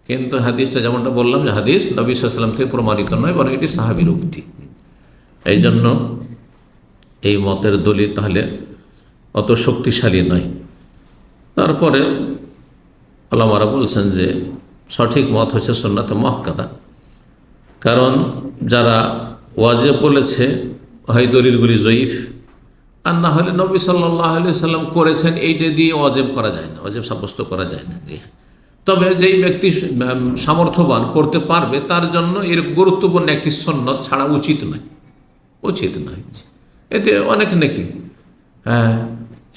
কিন্তু হাদিসটা যেমনটা বললাম যে হাদিস নবী সাল্লাল্লাহু আলাইহি ওয়াসাল্লাম থেকে প্রমাণিত নয়, বরং এটি সাহাবীর উক্তি। এই জন্য এই মতের দলিল তাহলে অত শক্তিশালী নয়। তারপরে ওলামারা বলছেন যে সঠিক মত হচ্ছে সুন্নাতে মুআক্কাদা, কারণ যারা ওয়াজিব বলেছে হয় দলিলগুলি জয়ীফ, আর না হলে নবী সাল্লাল্লাহু আলাইহি ওয়াসাল্লাম করেছেন, এইটা দিয়ে ওয়াজিব করা যায় না, ওয়াজিব সাব্যস্ত করা যায় না। জি, তবে যেই ব্যক্তি সামর্থ্যবান করতে পারবে তার জন্য এর গুরুত্বপূর্ণ একটি সুন্নত ছাড়া উচিত নয়, উচিত নয়। এতে অনেক নেকি,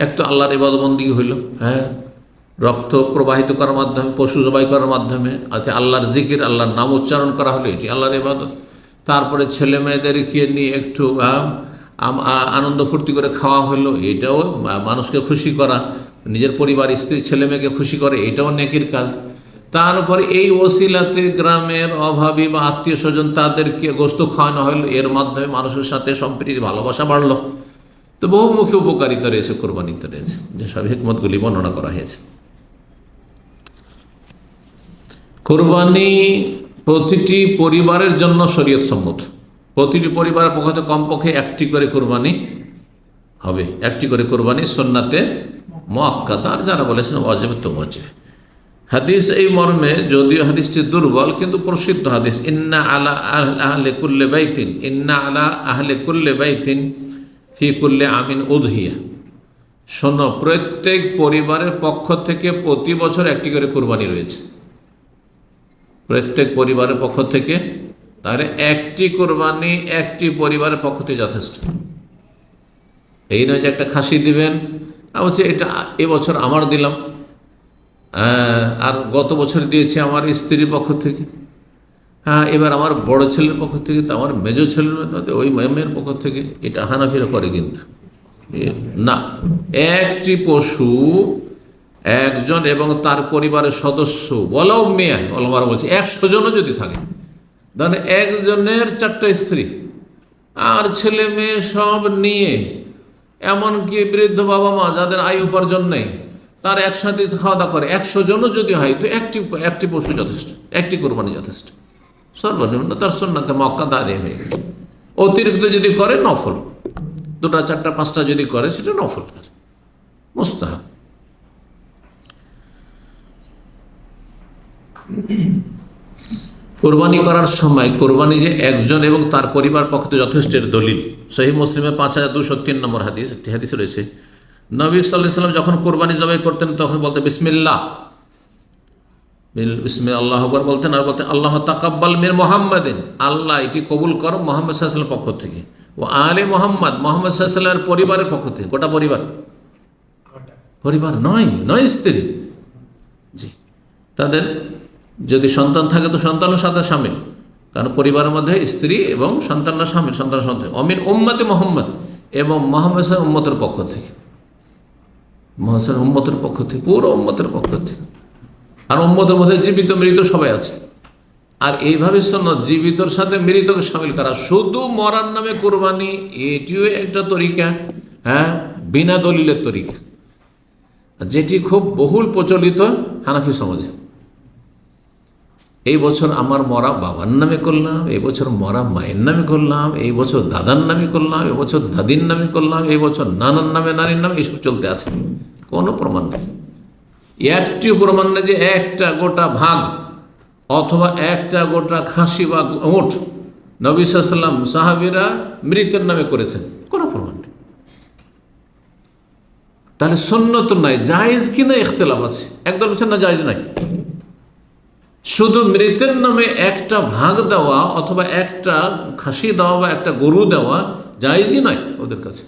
এক তো আল্লাহর ইবাদতবন্দি হইল, রক্ত প্রবাহিত করার মাধ্যমে, পশু জবাই করার মাধ্যমে, আল্লাহর জিকির, আল্লাহর নাম উচ্চারণ করা হলো, এটি আল্লাহর ইবাদত। তারপরে ছেলে মেয়েদেরকে নিয়ে একটু আনন্দ ফুর্তি করে খাওয়া হলো, এটাও মানুষকে খুশি করা, নিজের পরিবার, স্ত্রী, ছেলে মেয়েকে খুশি করে, এটাও নেকির কাজ। তারপরে এই ওসিলাতে গ্রামের অভাবী বা আত্মীয় স্বজন তাদেরকে গোস্ত খাওয়ানো হলো, এর মাধ্যমে মানুষের সাথে সম্প্রীতি, ভালোবাসা বাড়লো। তো বহুমুখী উপকারিতা রয়েছে কোরবানিতে, রয়েছে, যেসব হিকমতগুলি বর্ণনা করা হয়েছে। কোরবানি প্রতিটি পরিবারের জন্য শরীয়ত সম্মত। প্রতিটি পরিবারের পক্ষ থেকে কমপক্ষে একটি করে কোরবানি হবে, একটি করে কোরবানি সুন্নাতে মুআক্কাদা, আর যারা বলেছেন ওয়াজিব তো ওয়াজিব। হাদিস এই মর্মে, যদিও হাদিসটি দুর্বল কিন্তু প্রসিদ্ধ হাদিস, ইন্না আলা আহলে কুল্লে বাইতিন, ইন্না আলা আহলে কুল্লে বাইতিন ফি কুল্লে আমিন উদহিয়া। শোনো, প্রত্যেক পরিবারের পক্ষ থেকে প্রতি বছর একটি করে কোরবানি রয়েছে। প্রত্যেক পরিবারের পক্ষ থেকে, তাহলে একটি কোরবানি একটি পরিবারের পক্ষ থেকে যথেষ্ট। এই নয় যে একটা খাসি দিবেন, বলছে এটা এবছর আমার দিলাম, আর গত বছর দিয়েছি আমার স্ত্রীর পক্ষ থেকে, এবার আমার বড় ছেলের পক্ষ থেকে, তো আমার মেজো ছেলের ওই মেয়ের পক্ষ থেকে। এটা হানাফিরা করে কিন্তু না। একটি পশু একজন এবং তার পরিবারের সদস্য বলাও মেয়ে অলমারা বলছে 100 জনও যদি থাকে, ধরেন একজনের 4টা স্ত্রী আর ছেলে মেয়ে সব নিয়ে, এমনকি বৃদ্ধ বাবা মা যাদের আয় উপার্জন নেই, তার একসাথে খাওয়া দাওয়া করে 100 জনও যদি হয়, তো একটি পশু যথেষ্ট, একটি কোরবানি যথেষ্ট। সর্বনিম্ন তার সুন্নাতে মুআক্কাদা আদায় হয়ে গেছে। অতিরিক্ত যদি করে নফল, 2টা 4টা 5টা যদি করে সেটা নফল কাজ, মুস্তাহাব। কোরবানি করার সময় কোরবানি যে একজন এবং তার পরিবার পক্ষে যথেষ্টের দলিল। সহিহ মুসলিমে 5203 নম্বর হাদিস, একটি হাদিস রয়েছে, নবী সাল্লাল্লাহু আলাইহি ওয়াসাল্লাম যখন কোরবানি জবাই করতেন তখন বলতেন বিসমিল্লাহ, বিসমিল্লাহ, আল্লাহু আকবার বলতেন, আর বলতেন আল্লাহ তাকাব্বাল মিন মুহাম্মাদিন, আল্লাহ এটি কবুল করো মুহাম্মদ সাল্লাল্লাহু আলাইহি ওয়াসাল্লামের পক্ষ থেকে, ও আলে মুহাম্মদ, মুহাম্মদ সাল্লাল্লাহু আলাইহি ওয়াসাল্লামের পরিবারের পক্ষ থেকে। গোটা পরিবার নয় স্ত্রী, জি। তাদের যদি সন্তান থাকে তো সন্তানের সাথে শামিল, কারণ পরিবারের মধ্যে স্ত্রী এবং সন্তানরা শামিল, সন্তান। অমিন উম্মতে মোহাম্মদ, এবং মোহাম্মদ সাহেব উম্মতের পক্ষ থেকে, মোহাম্মদ সাহেব উম্মতের পক্ষ থেকে, পুরো উম্মতের পক্ষ থেকে। আর উম্মতের মধ্যে জীবিত মৃত সবাই আছে। আর এইভাবে সুন্নাত জীবিতর সাথে মৃতকে শামিল করা। শুধু মরার নামে কোরবানি, এটিও একটা তরিকা, বিনা দলিলের তরিকা, যেটি খুব বহুল প্রচলিত হানাফি সমাজে। এই বছর আমার মরা বাবার নামে করলাম, এই বছর মরা মায়ের নামে করলাম, এই বছর দাদার নামে করলাম, এই বছর দাদির নামে করলাম, এই বছর নানার নামে নারীর নামে, এইসব চলতে আছে। কোনো প্রমাণ নেই, একটি প্রমাণ নেই যে একটা গোটা ভাগ অথবা একটা গোটা খাসি বা উট নবী সাল্লাল্লাহু আলাইহি ওয়াসাল্লাম সাহাবীরা মৃতের নামে করেছেন, কোনো প্রমাণ নেই। তাহলে সুন্নত নাই, জায়েজ কিনা ইখতিলাফ আছে। একদল বলছেন না জায়েজ নাই, শুধু মৃতের নামে একটা ভাগ দেওয়া অথবা একটা খাসি দেওয়া বা একটা গরু দেওয়া জায়েজই নয় ওদের কাছে,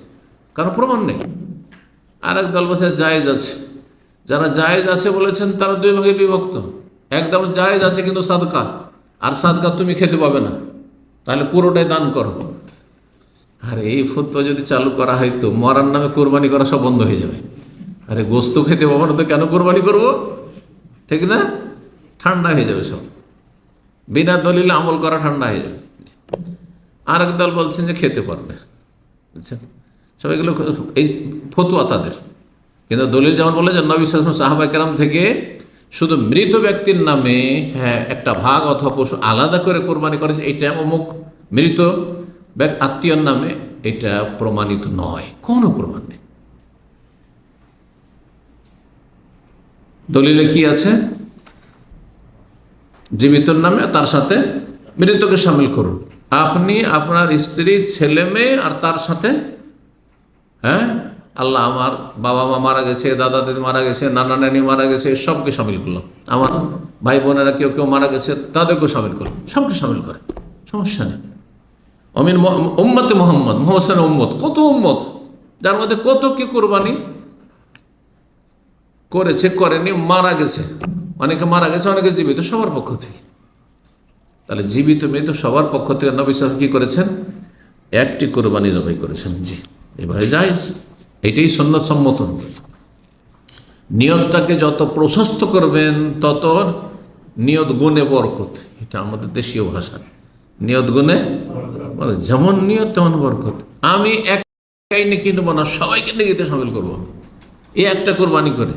কারণ প্রমাণ নেই। আর এক দল বলছে জায়েজ আছে। যারা জায়েজ আছে বলেছেন তারা 2 ভাগে বিভক্ত। একদম জায়েজ আছে কিন্তু সাদকা, আর সাদকা তুমি খেতে পাবে না, তাহলে পুরোটাই দান করো। আর এই ফতোয়া যদি চালু করা হয় তো মরার নামে কোরবানি করা সব বন্ধ হয়ে যাবে। আরে গোস্ত খেতে পাবো না তো কেন কোরবানি করবো, ঠিক না? ঠান্ডা হয়ে যাবে সব, বিনা দলিলে আমল করা ঠান্ডা হয়ে যাবে। আর এক দল বলছেন যে খেতে পারবে, বুঝছেন? সবাইগুলো এই ফতোয়া তাদের, কিন্তু দলিল যেমন বলে যে নবী সাল্লাল্লাহু আলাইহি ওয়াসাল্লাম সাহাবা কেরাম থেকে শুধু মৃত ব্যক্তির নামে একটা ভাগ অথবা পশু আলাদা করে কোরবানি করেছে, এইটা অমুক মৃত আত্মীয়র নামে, এটা প্রমাণিত নয়, কোনো প্রমাণ নেই। দলিলে কি আছে? জীবিতর নামে তার সাথে মৃতকে শামিল করুন। আপনি আপনার স্ত্রী ছেলে মেয়ে আর তার সাথে আল্লাহ আমার বাবা মা মারা গেছে, দাদা দিদি মারা গেছে, নানা নানি মারা গেছে, সবকে শামিল করলাম। আমার ভাই বোনেরা কেউ মারা গেছে তাদেরকেও শামিল করলাম, সবকে শামিল করে, সমস্যা নেই। অমিন উম্মতে মোহাম্মদ, মোহাম্মদ সাল্লাল্লাহু আলাইহি ওয়াসাল্লাম উম্মত, কত উম্মত, যার মধ্যে কত কি কোরবানি করেছে করেনি, মারা গেছে, অনেকে মারা গেছে, অনেকে জীবিত, সবার পক্ষ থেকে। তাহলে জীবিত মৃত সবার পক্ষ থেকে নবী সাল্লাল্লাহু আলাইহি ওয়াসাল্লাম কি করেছেন? একটি কোরবানি জবাই করেছেন। জি, এভাবে জায়েজ, এটাই সুন্নাত সম্মত। নিয়তটাকে যত প্রশস্ত করবেন তত নিয়ত গুণে বরকত, এটা আমাদের দেশীয় ভাষা। নিয়ত গুণে, যেমন নিয়ত তেমন বরকত। আমি একাই নেকি নেব না, সবাইকে নেকিতে শামিল করবো, এই একটা কোরবানি করে,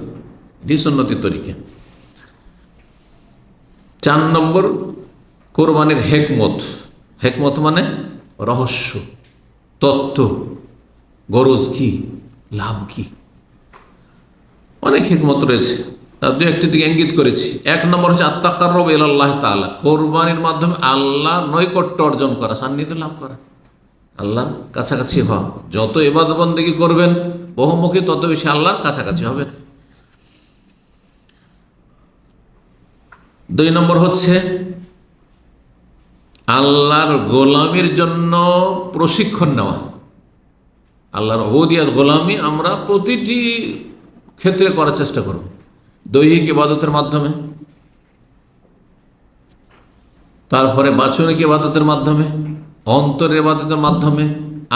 এটি সুন্নতি তরিকা। 4 নম্বর কোরবানির হেকমত। হেকমত মানে রহস্য, তত্ত্ব, গরজ কি, লাভ কি, অনেক হিকমত রয়েছে। তার দু একটি দিকে ইঙ্গিত করেছি। 1 নম্বর হচ্ছে আত্তাকাররুব ইলাল্লাহ তাআলা, কোরবানির মাধ্যমে আল্লাহ নৈকট্য অর্জন করা, সান্নিধ্য লাভ করা, আল্লাহর কাছাকাছি হওয়া। যত ইবাদত বন্দেগী করবেন বহুমুখী, তত বেশি আল্লাহর কাছাকাছি হবে। 2 নম্বর হচ্ছে আল্লাহর গোলামির জন্য প্রশিক্ষণ নেওয়া। আল্লাহর উবুদিয়ত, গোলামি আমরা প্রতিটি ক্ষেত্রে করার চেষ্টা করব। দৈহিক ইবাদতের মাধ্যমে, তারপরে বাচনিক ইবাদতের মাধ্যমে, অন্তরের ইবাদতের মাধ্যমে,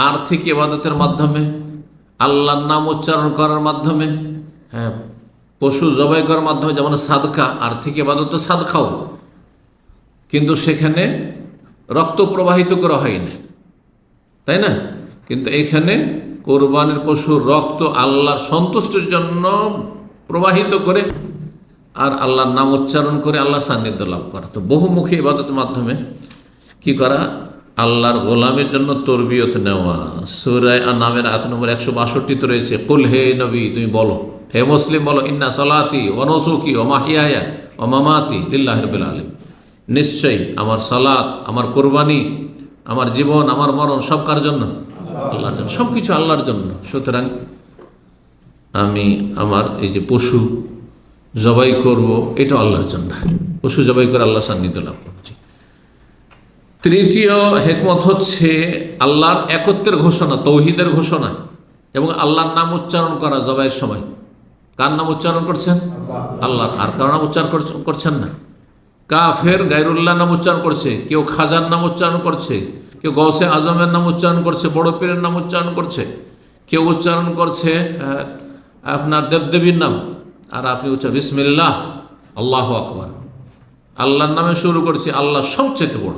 আর্থিক ইবাদতের মাধ্যমে, আল্লাহর নাম উচ্চারণ করার মাধ্যমে, হ্যাঁ, পশু জবাই করার মাধ্যমে, যেমন সাদকা, আর্থিক ইবাদত তো সাদকাও, কিন্তু সেখানে রক্ত প্রবাহিত করা হয়নি, তাই না? কিন্তু এইখানে কোরবানির পশুর রক্ত আল্লাহর সন্তুষ্টির জন্য প্রবাহিত করে আর আল্লাহর নাম উচ্চারণ করে আল্লাহর সান্নিধ্য লাভ করা। তো বহুমুখী ইবাদতের মাধ্যমে কি করা? আল্লাহর গোলামের জন্য তরবিয়ত নেওয়া। সূরা আন-নামের আয়াত নম্বর 162 রয়েছে, কুল হে নবী তুমি বলো, হে মুসলিম বলো, ইন্না সালাতি ওয়া নুসুকি ওয়া মাহইয়ায়া ওয়া মামাতি লিল্লাহি রাব্বিল আলামিন, নিশ্চয়ই আমার সালাত, আমার কোরবানি, আমার জীবন, আমার মরণ সব কার জন্য? আল্লাহর জন্য, সব কিছু আল্লাহর জন্য। সুতরাং আমি আমার এই যে পশু জবাই করব, এটা আল্লাহর জন্য। পশু জবাই করে আল্লাহ সান্নিধ্য লাভ করছি। 3য় হেকমত হচ্ছে আল্লাহর একত্বের ঘোষণা, তৌহিদের ঘোষণা এবং আল্লাহর নাম উচ্চারণ করা জবাইয়ের সময়। কার নাম উচ্চারণ করছেন? আল্লাহর। আর কার নাম উচ্চারণ করছেন না? কাফের গায়রুল্লাহ নাম উচ্চারণ করছে, কেউ খাজার নাম উচ্চারণ করছে, কেউ গৌসে আজমের নাম উচ্চারণ করছে, বড় পীরের নাম উচ্চারণ করছে, কেউ উচ্চারণ করছে আপনার দেবদেবীর নাম, আর আপনি উচ্চারণ বিসমিল্লাহ আল্লাহু আকবার, আল্লাহর নামে শুরু করছি। আল্লাহ সবচেয়ে বড়,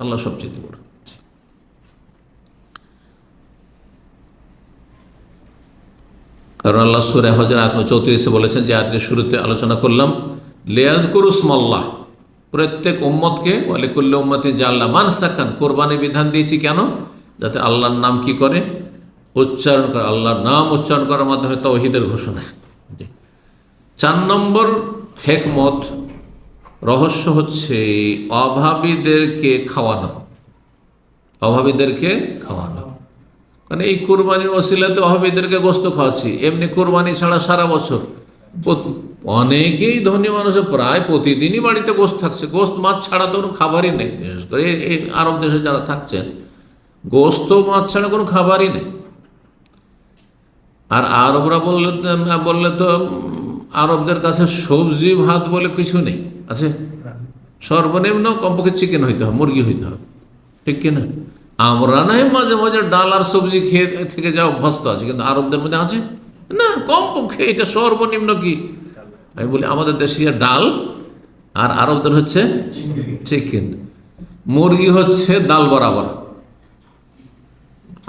আল্লাহ সবচেয়ে বড়। কারণ আল্লাহ সূরা হজর আয়াত 34 বলেছেন, যে আয়াতের শুরুতে আলোচনা করলাম, লিয়াযকুরু ইসমাল্লাহ, প্রত্যেক উম্মতকে ওয়ালিকুল্লি উম্মতিন জাআলনা মানসাকান, কোরবানি বিধান দিয়েছি কেন? যাতে আল্লাহর নাম কি করে? উচ্চারণ করে। আল্লাহর নাম উচ্চারণ করার মাধ্যমে তাওহীদের ঘোষণা। 4 নম্বর হেকমত, রহস্য হচ্ছে অভাবীদেরকে খাওয়ানো। অভাবীদেরকে খাওয়ানো, মানে এই কোরবানির ওসিলাতে অভাবীদেরকে গোস্ত খাওয়াচ্ছি। এমনি কোরবানি ছাড়া সারা বছর অনেকেই ধনী মানুষ প্রায় প্রতিদিনই বাড়িতে গোস্ত থাকছে। গোস্ত মাছ ছাড়া তো কোনো খাবারই নেই। বিশেষ করে এই আরব দেশে যারা থাকছেন, গোস্ত মাছ ছাড়া কোনো খাবারই নেই। আর আরবরা বললে তো আরবদের কাছে সবজি ভাত বলে কিছু নেই, আছে? সর্বনিম্ন কমপক্ষে চিকেন হইতে হবে, মুরগি হইতে হবে, ঠিক কিনা? আমরা নাই মাঝে মাঝে ডাল আর সবজি খেয়ে থেকে যা অভ্যস্ত আছে, কিন্তু আরবদের মধ্যে আছে না, কমপক্ষে এটা সর্বনিম্ন। কি আমি বলি, আমাদের দেশে ডাল আর আরবদের হচ্ছে চিকেন। মুরগি হচ্ছে ডাল বরাবর।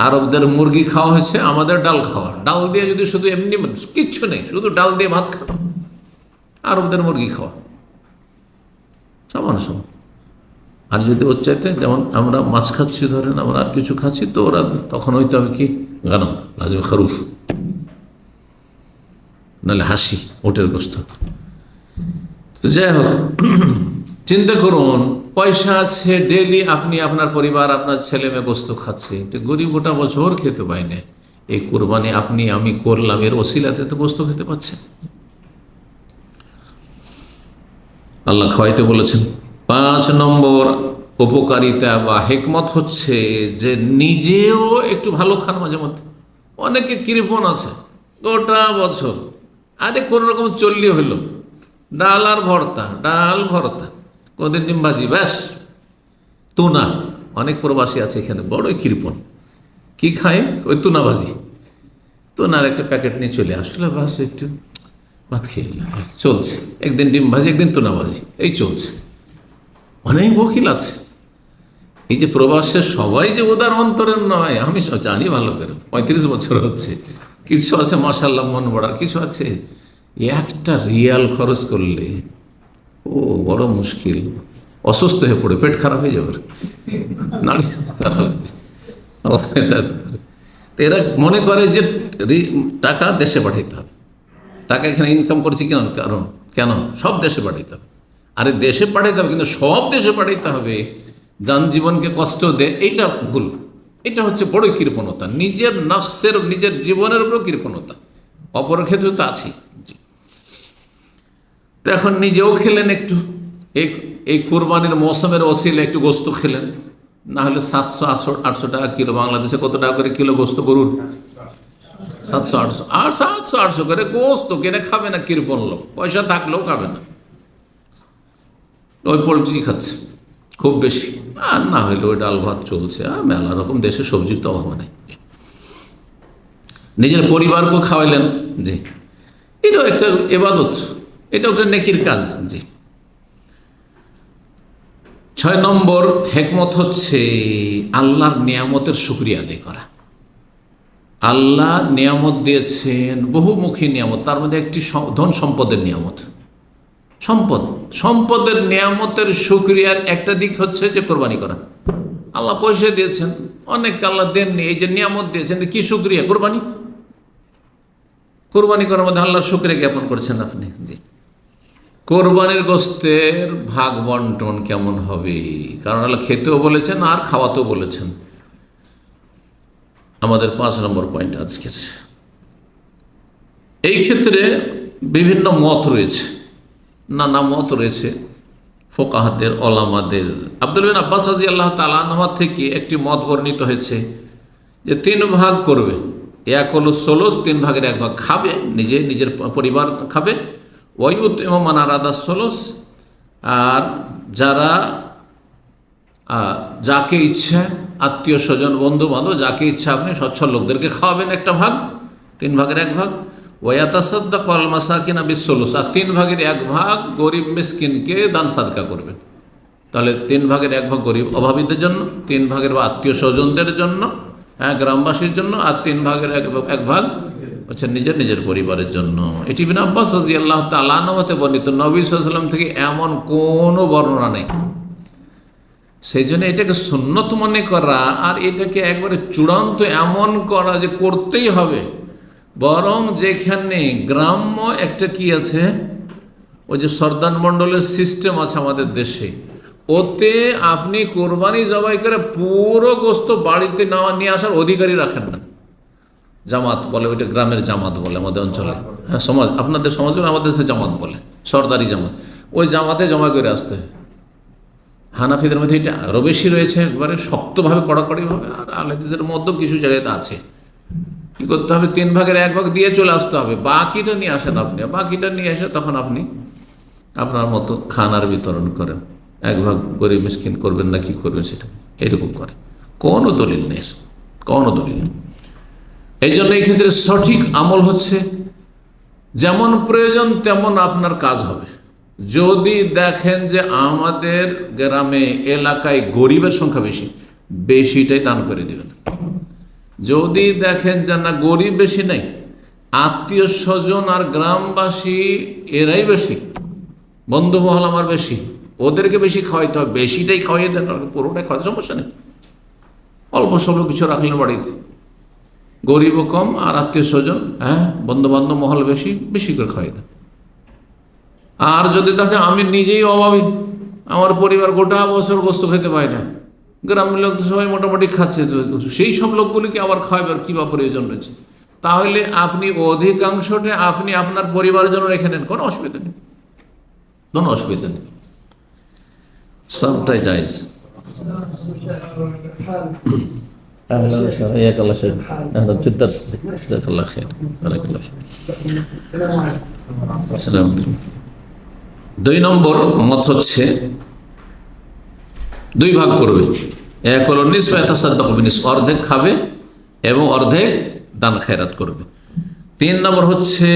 আরবদের মুরগি খাওয়া হচ্ছে, আমাদের ডাল খাওয়া। ডাল দিয়ে যদি শুধু এমনি কিচ্ছু নেই, শুধু ডাল দিয়ে ভাত খাওয়া, আরবদের মুরগি খাওয়া সমান সমান। আর যদি ওর চাইতে, যেমন আমরা মাছ খাচ্ছি, ধরেন আমরা আর কিছু খাচ্ছি, তো ওরা তখন হইতে হবে কি গানম, লাজিম খারুফ, নাহলে হাসি, ওটের গোস্ত। তো যাই হোক, চিন্তা করুন, পয়সা আছে, ডেলি আপনি আপনার পরিবার, আপনার ছেলে মেয়ে গোস্ত খাচ্ছে, গরিব গোটা বছর খেতে পায় না। এই কোরবানি আপনি আমি করলাম, এর ওসিলাতে তো গোস্ত খেতে পাচ্ছে। আল্লাহ খাওয়াইতে বলেছেন। 5 নম্বর উপকারিতা বা হেকমত হচ্ছে যে নিজেও একটু ভালো খান মাঝে মধ্যে। অনেকে কৃপণ আছে, গোটা বছর আরে কোনো রকম চললি হইল, ডাল আর ভর্তা, ডাল ভর্তা, কোনদিন ডিম ভাজি, ব্যাস। তুনা, অনেক প্রবাসী আছে এখানে, বড়ই কৃপণ। কি খায়? ওই তুনা ভাজি, তুনার একটা প্যাকেট নিয়ে চলে আসলে, ব্যাস একটু ভাত খেয়ে চলছে। একদিন ডিম ভাজি, একদিন তুনা ভাজি, এই চলছে। অনেক বকিল আছে। এই যে প্রবাসে সবাই যে উদার অন্তরের নয়, আমি জানি ভালো করে, 35 বছর হচ্ছে। কিছু আছে মাশাআল্লাহ মন বড়ার, কিছু আছে একটা রিয়াল খরচ করলে ও বড় মুশকিল, অসুস্থ হয়ে পড়ে, পেট খারাপ হয়ে যাবে, নাড়ি খারাপ হয়ে যাবে। আল্লাহ হেদায়েত করে। তো এরা মনে করে যে টাকা দেশে পাঠাইতে হবে, টাকা এখানে ইনকাম করছি কারণ কেন সব দেশে পাঠাইতে হবে। আরে দেশে পাঠাইতে হবে, কিন্তু সব দেশে পাঠাইতে হবে, জীবনকে কষ্ট দেয়, এইটা ভুল। এটা হচ্ছে বড় কৃপণতা, নিজের নফসের নিজের জীবনের উপর কৃপণতা। অপর ক্ষেত্রে তো আছেই। তো এখন নিজেও খেলেন একটু, এই কোরবানির মৌসুমের ওসিলে একটু গোস্ত খেলেন, না হলে 700-800 টাকা কিলো। বাংলাদেশে কত টাকা করে কিলো গোস্ত গরুর? 700-800, আর 700-800 করে গোস্ত কিনে খাবে না কৃপণ লোক, পয়সা থাকলেও খাবে না, ওই পোলট্রি খাচ্ছে খুব বেশি, আর না হইলে ওই ডাল ভাত চলছে। আর মেলা রকম দেশে সবজির তো অভাব নেই, নিজের পরিবারকেও খাওয়াইলেন। জি, এটাও একটা ইবাদত, এটাও একটা নেকির কাজ। জি। 6 নম্বর হেকমত হচ্ছে আল্লাহর নিয়ামতের শুকরিয়া আদায় করা। আল্লাহ নিয়ামত দিয়েছেন, বহুমুখী নিয়ামত, তার মধ্যে একটি ধন সম্পদের নিয়ামত। সম্পদের নিয়ামতের শুকরিয়ার একটা দিক হচ্ছে যে কোরবানি করা। আল্লাহ পয়সা দিয়েছেন, অনেককে আল্লাহ দেননি, এই যে নিয়ামত দিয়েছেন, কি শুকরিয়া? কোরবানি করার মধ্যে আল্লাহর শুকরিয়া জ্ঞাপন করছেন আপনি। জি। কোরবানির গোস্তের ভাগ বন্টন কেমন হবে? কারণ আল্লাহ খেতেও বলেছেন আর খাওয়াতেও বলেছেন। আমাদের 5 নম্বর পয়েন্ট আজকের। এই ক্ষেত্রে বিভিন্ন মত রয়েছে, নানা মত রয়েছে ফোকাহাদের, ওলামাদের। আব্দুল্লাহ বিন আব্বাস রাদিয়াল্লাহু তাআলা আনহু থেকে একটি মত বর্ণিত হয়েছে যে 3 ভাগ করবে, 1/3, 3 ভাগের 1 ভাগ খাবে, নিজের পরিবার খাবে। ওয়ায়ুতইমু মান আরাদা সুলুস, আর যাকে ইচ্ছা, আত্মীয় স্বজন বন্ধু বান্ধব যাকে ইচ্ছা আপনি সচ্ছল লোকদেরকে খাওয়াবেন 1 ভাগ, 3 ভাগের 1 ভাগ। ওয়ায়াতাসাদ্দাকু আল মাসাকিনা বিস-সুলুস, আর 3 ভাগের 1 ভাগ গরিব মিসকিনকে দান সাদকা করবেন। তাহলে 3 ভাগের 1 ভাগ গরিব অভাবীদের জন্য, 3 ভাগের বা আত্মীয় স্বজনদের জন্য, গ্রামবাসীর জন্য, আর 3 ভাগের 1 ভাগ হচ্ছে নিজের পরিবারের জন্য। এটি ইবনে আব্বাস রাদিয়াল্লাহু তাআলা আনহু বর্ণিত, নবী সাল্লাল্লাহু আলাইহি ওয়াসাল্লাম থেকে এমন কোনো বর্ণনা নেই। সেই জন্য এটাকে সুন্নত মনে করা আর এটাকে একবারে চূড়ান্ত এমন করা যে করতেই হবে, বরং যেখানে গ্রাম্য একটা কি আছে, ওই যে সর্দার মণ্ডলের সিস্টেম আছে আমাদের দেশে, ওতে আপনি কোরবানি জবাই করে পুরো গোস্ত বাড়িতে নিয়ে আসার অধিকারী রাখেন না। জামাত বলে, ওইটা গ্রামের জামাত বলে আমাদের অঞ্চলে। হ্যাঁ, সমাজ, আপনাদের সমাজে, আমাদের দেশে জামাত বলে, সর্দারি জামাত। ওই জামাতে জমা করে আসতে হয়। হানাফিদের মধ্যে এটা আরও বেশি রয়েছে, একবারে শক্তভাবে, কড়াকড়িভাবে। আর আহলেদিসের মধ্যেও কিছু জায়গাতে আছে। কী করতে হবে? 3 ভাগের 1 ভাগ দিয়ে চলে আসতে হবে, বাকিটা নিয়ে আসেন আপনি। বাকিটা নিয়ে এসে তখন আপনি আপনার মতো খানার বিতরণ করেন। 1 ভাগ গরিব মিসকিন করবেন না কি করবেন সেটা এরকম করে, কোনো দলিল নেই, কোনো দলিল নেই। এই জন্য এই ক্ষেত্রে সঠিক আমল হচ্ছে যেমন প্রয়োজন তেমন আপনার কাজ হবে। যদি দেখেন যে আমাদের গ্রামে এলাকায় গরিবের সংখ্যা বেশিটাই দান করে দেবেন। যদি দেখেন যে না গরিব বেশি নাই, আত্মীয় স্বজন আর গ্রামবাসী এরাই বেশি, বন্ধু মহল আমার বেশি, ওদেরকে বেশি খাওয়াইতে হবে, বেশিটাই খাওয়াইয়ে দেন, পুরোটাই খাওয়াতে সমস্যা নেই। অল্প স্বল্প কিছু রাখলেন বাড়িতে, গরিবও কম আর আত্মীয় স্বজন, বন্ধু বান্ধব মহল বেশি করে খাওয়াই দেন। আর যদি দেখেন আমি নিজেই অভাবী, আমার পরিবার গোটা বছর গোস্ত খেতে পায় না, গ্রামের লোক তো সবাই মোটামুটি খাচ্ছে, সেই সব লোকগুলিকে আবার খাওয়াবার কী বা প্রয়োজন রয়েছে? তাহলে আপনি অধিকাংশটা আপনি আপনার পরিবারের জন্য রেখে নেন, কোনো অসুবিধা নেই, কোনো অসুবিধা নেই, সবটাই জায়েজ। أهلا وسهلا حياك الله شيخ، أهلا في الدرس، جزاك الله خير، بارك الله فيك. السلام عليكم. 2 নম্বর মত হচ্ছে 2 ভাগ করবে। 1 হলো নিসফ ইয়াতাসাদ্দাকু বিনিসফ, অর্ধেক খাবে এবং অর্ধেক দান খেরাত করবে। 3 নম্বর হচ্ছে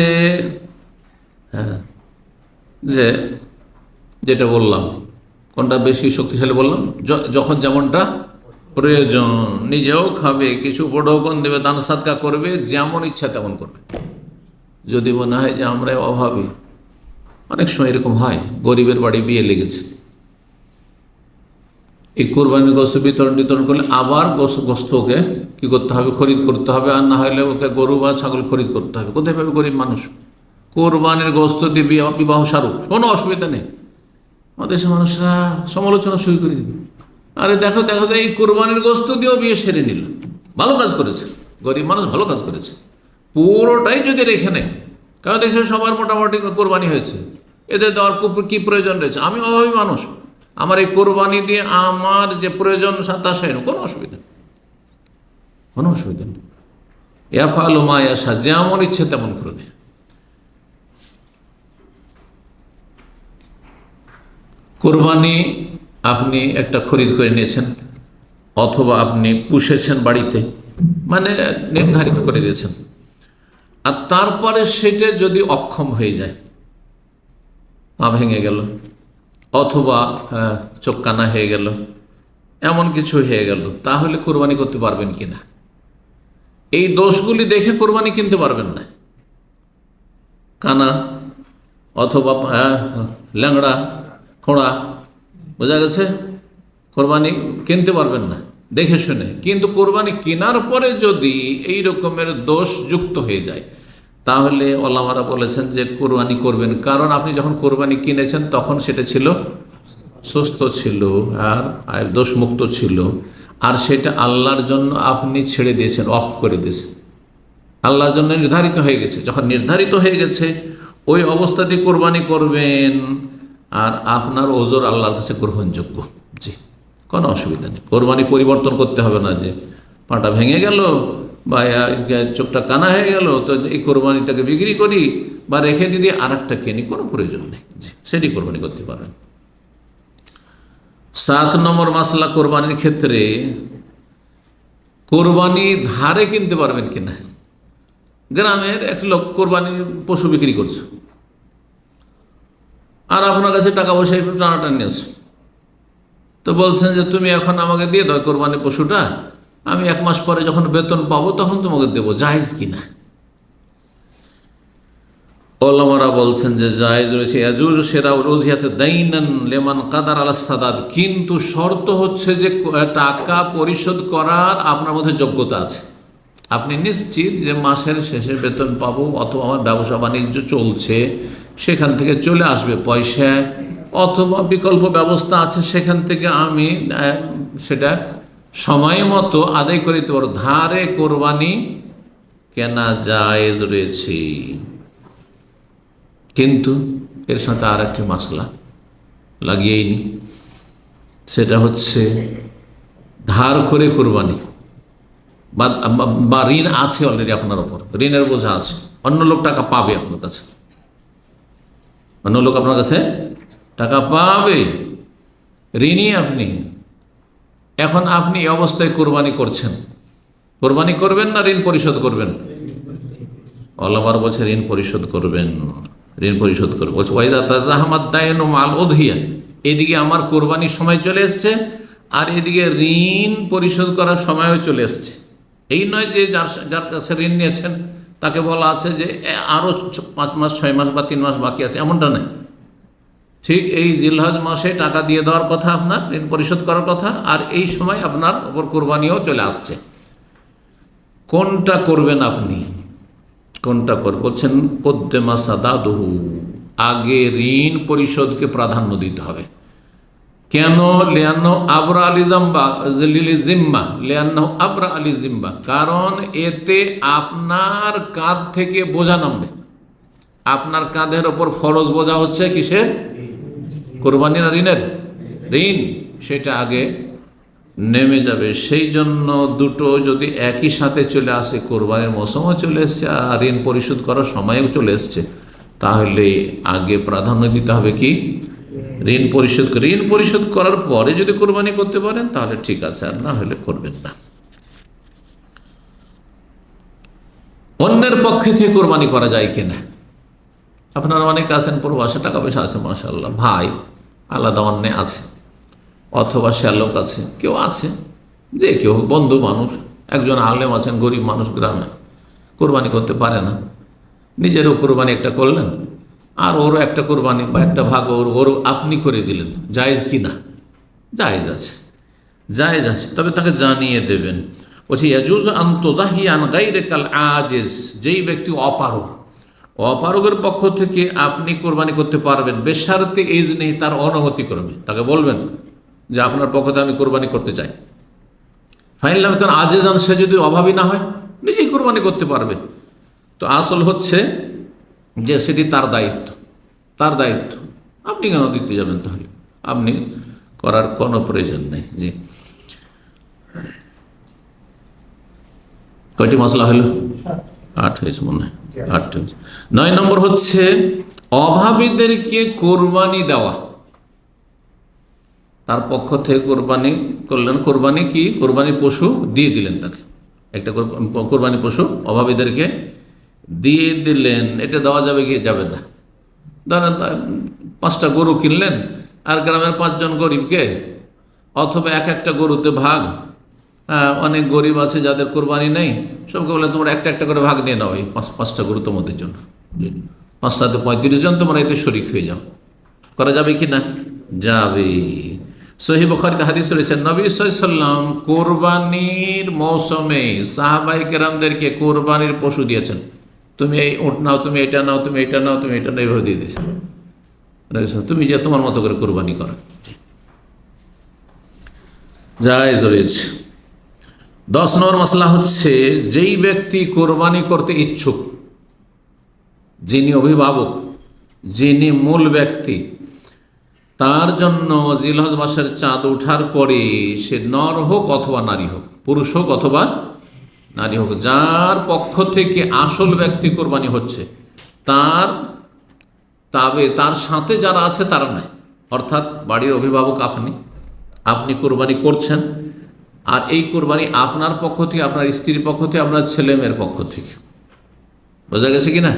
যেটা বললাম, কোনটা বেশি শক্তিশালী বললাম, যখন যেমনটা প্রয়োজন, নিজেও খাবে, কিছু বড়োগণ দেবে, দান সাদকা করবে, যেমন ইচ্ছা তেমন করবে। যদি মনে হয় যে আমরা অভাবী, অনেক সময় এরকম হয়, গরিবের বাড়ি বিয়ে লেগেছে, এই কোরবানির গোস্ত বিতরণ করলে আবার গোস্তকে কি করতে হবে, খরিদ করতে হবে, আর না হলে ওকে গরু বা ছাগল খরিদ করতে হবে। কোথায় পাবে গরিব মানুষ? কোরবানির গোস্ত দিয়ে বিবাহ সারুক, কোনো অসুবিধা নেই। আমাদের দেশের মানুষরা সমালোচনা শুরু করে দিবে, আরে দেখো দেখো এই কোরবানির গোস্ত দিয়েও বিয়ে সেরে নিল, ভালো কাজ করেছে, গরিব মানুষ ভালো কাজ করেছে। পুরোটাই যদি রেখে নেয়, কারণ দেখছেন সবার মোটামুটি কোরবানি হয়েছে, এদের দেওয়ার কি প্রয়োজন রয়েছে? আমি অভাবী মানুষ, আমার এই কোরবানি দিয়ে আমার যে প্রয়োজন তা সেরে কোনো অসুবিধা নেই, কোনো অসুবিধা নেই। ইয়াফআলু মা ইয়াশা, যেমন ইচ্ছে তেমন করবে। কোরবানি আপনি একটা খরিদ করে নিয়েছেন, অথবা আপনি পুষেছেন বাড়িতে, মানে নির্ধারিত করে দিয়েছেন, আর তারপরে সেটা যদি অক্ষম হয়ে যায়, পা ভেঙে গেল অথবা চোখ কানা হয়ে গেল, এমন কিছু হয়ে গেল, তাহলে কোরবানি করতে পারবেন কিনা? এই দোষগুলি দেখে কোরবানি কিনতে পারবেন না। কানা অথবা ল্যাংড়া খোঁড়া, বোঝা গেছে, কোরবানি কিনতে পারবেন না দেখে শুনে। কিন্তু কোরবানি কেনার পরে যদি এই রকমের দোষ যুক্ত হয়ে যায়, তাহলে ওলামারা বলেছেন যে কোরবানি করবেন, কারণ আপনি যখন কোরবানি কিনেছেন তখন সেটা ছিল সুস্থ ছিল আর দোষমুক্ত ছিল, আর সেটা আল্লাহর জন্য আপনি ছেড়ে দিয়েছেন, অফ করে দিয়েছেন, আল্লাহর জন্য নির্ধারিত হয়ে গেছে। যখন নির্ধারিত হয়ে গেছে ওই অবস্থাতে কোরবানি করবেন, আর আপনার ওজর আল্লাহর কাছে গ্রহণযোগ্য, জি, কোনো অসুবিধা নেই। কোরবানি পরিবর্তন করতে হবে না, যে পাটা ভেঙে গেল বা চোখটা কানা হয়ে গেল তো এই কোরবানিটাকে বিক্রি করি বা রেখে দিদি আর একটা কিনি, কোনো প্রয়োজন নেই, জি, সেটি কোরবানি করতে পারবেন। 7 নম্বর মাসলা কোরবানির ক্ষেত্রে, কোরবানি ধারে কিনতে পারবেন কিনা। গ্রামের এক লোক কোরবানি পশু বিক্রি করছে, আর আপনার কাছে টাকা পয়সা একটু টানাটানি আছে, তো বলছেন যে তুমি এখন আমাকে দিয়ে দাও কোরবানি পশুটা, আমি 1 মাস পরে যখন বেতন পাবো তখন তোমাকে দেবো, জায়েজ কিনা? ওলামারা বলছেন যে জায়েজ রয়েছে। ইয়াজুজ সেরা রোজিয়াতে দাইনান লেমান কাদার আলা সাদাদ, কিন্তু শর্ত হচ্ছে যে টাকা পরিশোধ করার আপনার মধ্যে যোগ্যতা আছে, আপনি নিশ্চিত যে মাসের শেষে বেতন পাবো, অথবা আমার ব্যবসা বাণিজ্য চলছে সেখান থেকে চলে আসবে পয়সা, অথবা বিকল্প ব্যবস্থা আছে সেখান থেকে আমি সেটা সময় মতো আদায় করে দিতে পারবো। ধারে কোরবানি কেনা জায়েজ রয়েছে, কিন্তু এর সাথে আর একটি মাসলা লাগিয়েই নি, সেটা হচ্ছে ধার করে কোরবানি বা ঋণ আছে অলরেডি আপনার ওপর, ঋণের বোঝা আছে, অন্য লোক টাকা পাবে আপনার কাছে, অন্য লোক আপনার কাছে টাকা পাবে, ঋণই আপনি। এখন আপনি এই অবস্থায় কোরবানি করছেন, কোরবানি করবেন না ঋণ পরিশোধ করবেন? ওলামারা বলছে ঋণ পরিশোধ করবেন, ঋণ পরিশোধ করবেন। বলছে ওয়াইদা তাজাহামাদ দায়নু মাল উযহিয়া, এদিকে আমার কোরবানির সময় চলে এসছে আর এদিকে ঋণ পরিশোধ করার সময়ও চলে এসছে। এই নয় যে যার কাছে ঋণ নিয়েছেন তাকে বলা আছে যে আরও 5 মাস 6 মাস বা 3 মাস বাকি আছে, এমনটা নয়। ঠিক এই জিলহজ মাসে টাকা দিয়ে দেওয়ার কথা, আপনার ঋণ পরিশোধ করার কথা, আর এই সময় আপনার ওপর কোরবানিও চলে আসছে। কোনটা করবেন আপনি, কোনটা করবেন? বলছেন কদ্দেমা সাদাদহু, আগে ঋণ পরিশোধকে প্রাধান্য দিতে হবে। কেন? লিয়ান্নাহু আবরা আলি জাম্বা লিলি জিম্মা, লিয়ান্নাহু আবরা আলি জিম্বা, কারণ এতে আপনার কাঁধ থেকে বোঝা নামবে। আপনার কাঁধের ওপর ফরজ বোঝা হচ্ছে কিসের? কোরবানি না ঋণের? ঋণ, সেটা আগে নেমে যাবে। সেই জন্য দুটো যদি একই সাথে চলে আসে, কোরবানির মৌসুমও চলে এসছে আর ঋণ পরিশোধ করার সময়ও চলে এসছে, তাহলে আগে প্রাধান্য দিতে হবে কি? ঋণ পরিশোধ। ঋণ পরিশোধ করার পরে যদি কোরবানি করতে পারেন তাহলে ঠিক আছে, আর না হলে করবেন না। অন্যের পক্ষে থেকে কোরবানি করা যায় কিনা? আপনারা অনেক আছেন প্রবাসে, টাকা পয়সা আছে মাশাআল্লাহ, ভাই আলাদা অন্য আছে, অথবা শ্যালক আছে, কেউ আছে, যে কেউ বন্ধু মানুষ, একজন আলেম আছেন, গরিব মানুষ গ্রামে কোরবানি করতে পারে না, নিজেরও কোরবানি একটা করলেন আর ওরও একটা কোরবানি বা একটা ভাগ ওরও আপনি করে দিলেন, জায়েজ কি না? জায়েজ আছে, জায়েজ আছে, তবে তাকে জানিয়ে দেবেন। বলছি ইয়াজুজ আন তুযাহি আন গায়রিকাল আজিজ, যেই ব্যক্তি অপারগ, অপারগের পক্ষ থেকে আপনি কোরবানি করতে পারবেন বেশারতে ইজনি, তার অনুমতি করবে, তাকে বলবেন যে আপনার পক্ষ থেকে আমি কোরবানি করতে চাই। ফাইনলাম কারণ আজিজান, সে যদি অভাবী না হয় নিজেই কোরবানি করতে পারবে। তো আসল হচ্ছে যে সেটি তার দায়িত্ব, তার দায়িত্ব, আপনি কেন দিতে যাবেন? তাহলে আপনি করার কোনো প্রয়োজন নেই। জি, কয়টি মশলা হলো? 8 হয়েছে মনে হয়, 8 হয়েছে। 9 নম্বর হচ্ছে অভাবীদেরকে কোরবানি দেওয়া। তার পক্ষ থেকে কোরবানি করলেন, কোরবানি কি? কোরবানি পশু দিয়ে দিলেন তাকে, একটা কোরবানি পশু অভাবীদেরকে দিয়ে দিলেন। এটা দেওয়া যাবে কি? যাবে না। ধরেন 5টা গরু কিনলেন আর গ্রামের 5 জন গরিবকে, অথবা একটা গরুতে ভাগ, অনেক গরিব আছে যাদের কোরবানি নেই, সবকে বলে তোমরা একটা করে ভাগ নিয়ে নাও, এই 5টা গরু তোমাদের জন্য, 5 সাথে 35 জন তোমরা এতে শরিক হয়ে যাও। করা যাবে কি না? যাবে। সহিহ বুখারীতে হাদিস রয়েছে, নবী সাল্লাল্লাহু আলাইহি ওয়াসাল্লাম কোরবানির মৌসুমে সাহাবায়ে কেরামদেরকে কোরবানির পশু দিয়েছেন। তুমি এই উট নাও, তুমি এটা নাও, তুমি এটা নাও, তুমি এটা নাও, এভাবে দিয়ে দিয়েছেন। তুমি যে তোমার মতো করে কোরবানি করো, জায়েজ রয়েছে। 10 নম্বর মাসলা হচ্ছে যেই ব্যক্তি কোরবানি করতে ইচ্ছুক, যিনি অভিভাবক, যিনি মূল ব্যক্তি, তার জন্য জিলহজ মাসের চাঁদ ওঠার পরে সে নর হোক অথবা নারী হোক, পুরুষ হোক অথবা নারী হোক, যার পক্ষ থেকে আসল ব্যক্তি কোরবানি হচ্ছে তার তার সাথে যারা আছে তারা নাই। অর্থাৎ বাড়ির অভিভাবক আপনি কোরবানি করছেন, আর এই কোরবানি আপনার পক্ষ থেকে, আপনার স্ত্রীর পক্ষ থেকে, আপনার ছেলে মেয়ের পক্ষ থেকে, বোঝা গেছে কিনা?